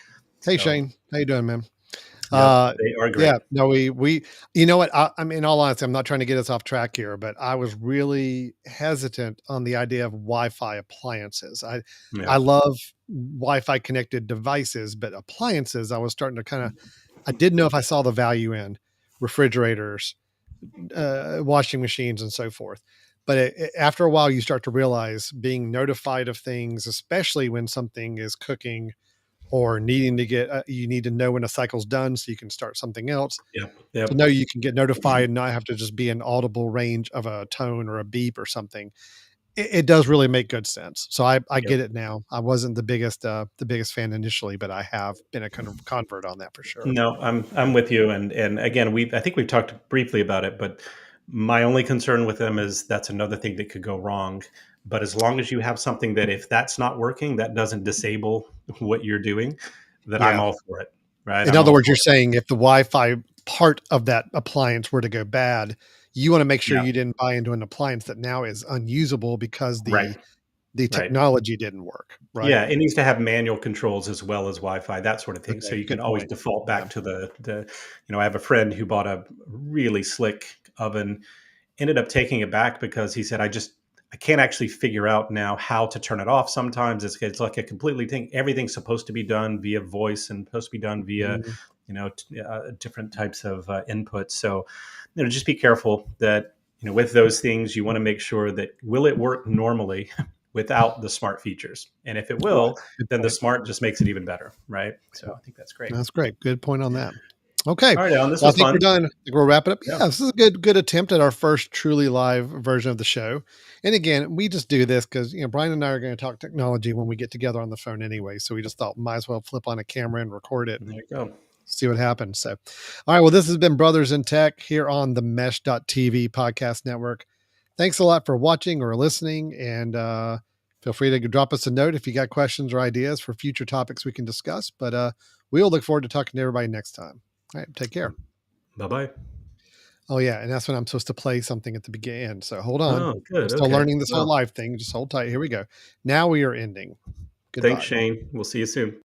Hey
So,
Shane, how you doing, man?
yep,
Uh,
they are
yeah,
great.
no, you know what? I'm in all honesty, I'm not trying to get us off track here, but I was really hesitant on the idea of Wi-Fi appliances. I
Yeah.
love Wi-Fi connected devices, but appliances, I was starting to I didn't know if I saw the value in refrigerators, washing machines, and so forth. But after a while, you start to realize being notified of things, especially when something is cooking or needing to you need to know when a cycle's done so you can start something else.
Yep.
To
Yep.
know you can get notified and not have to just be an audible range of a tone or a beep or something. It does really make good sense. So I
Yep.
get it now. I wasn't the biggest fan initially, but I have been a kind of convert on that for sure.
No, I'm with you. And again, I think we've talked briefly about it, but my only concern with them is that's another thing that could go wrong. But as long as you have something that if that's not working, that doesn't disable what you're doing, then I'm
Yeah.
all for it. Right.
In
I'm
other
all
words, you're
for it.
saying if the Wi-Fi part of that appliance were to go bad, you want to make sure
Yeah.
you didn't buy into an appliance that now is unusable because
Right.
the
Right.
technology didn't work, right?
Yeah, it needs to have manual controls as well as Wi-Fi, that sort of thing. So
Okay,
you can
good
always
point.
default
Yeah.
back to I have a friend who bought a really slick oven, ended up taking it back because he said, I can't actually figure out now how to turn it off. Sometimes it's like a completely thing. Everything's supposed to be done via voice and supposed to be done via,
Mhm.
different types of inputs. So, just be careful that, with those things, you want to make sure that will it work normally without the smart features? And if it
Right.
will,
Good
then the
point.
smart just makes it even better. Right. So I think that's great.
That's great. Good point on that. Okay.
All right, Alan, this
Well, I
was
think we're
fun.
done. I think we'll wrap it up.
Yeah.
Yeah, this is a good attempt at our first truly live version of the show. And again, we just do this because Brian and I are going to talk technology when we get together on the phone anyway. So we just thought might as well flip on a camera and record it
There
and
you go.
see what happens. So, all right. Well, this has been Brothers in Tech here on the Mesh.tv podcast network. Thanks a lot for watching or listening. And feel free to drop us a note if you got questions or ideas for future topics we can discuss. But we'll look forward to talking to everybody next time. All right. Take care.
Bye bye.
Oh, yeah. And that's when I'm supposed to play something at the beginning. So hold on.
Oh,
I'm
good.
still
Okay.
learning this whole
Well,
live thing. Just hold tight. Here we go. Now we are ending.
thanks,
Goodbye.
Shane. We'll see you soon.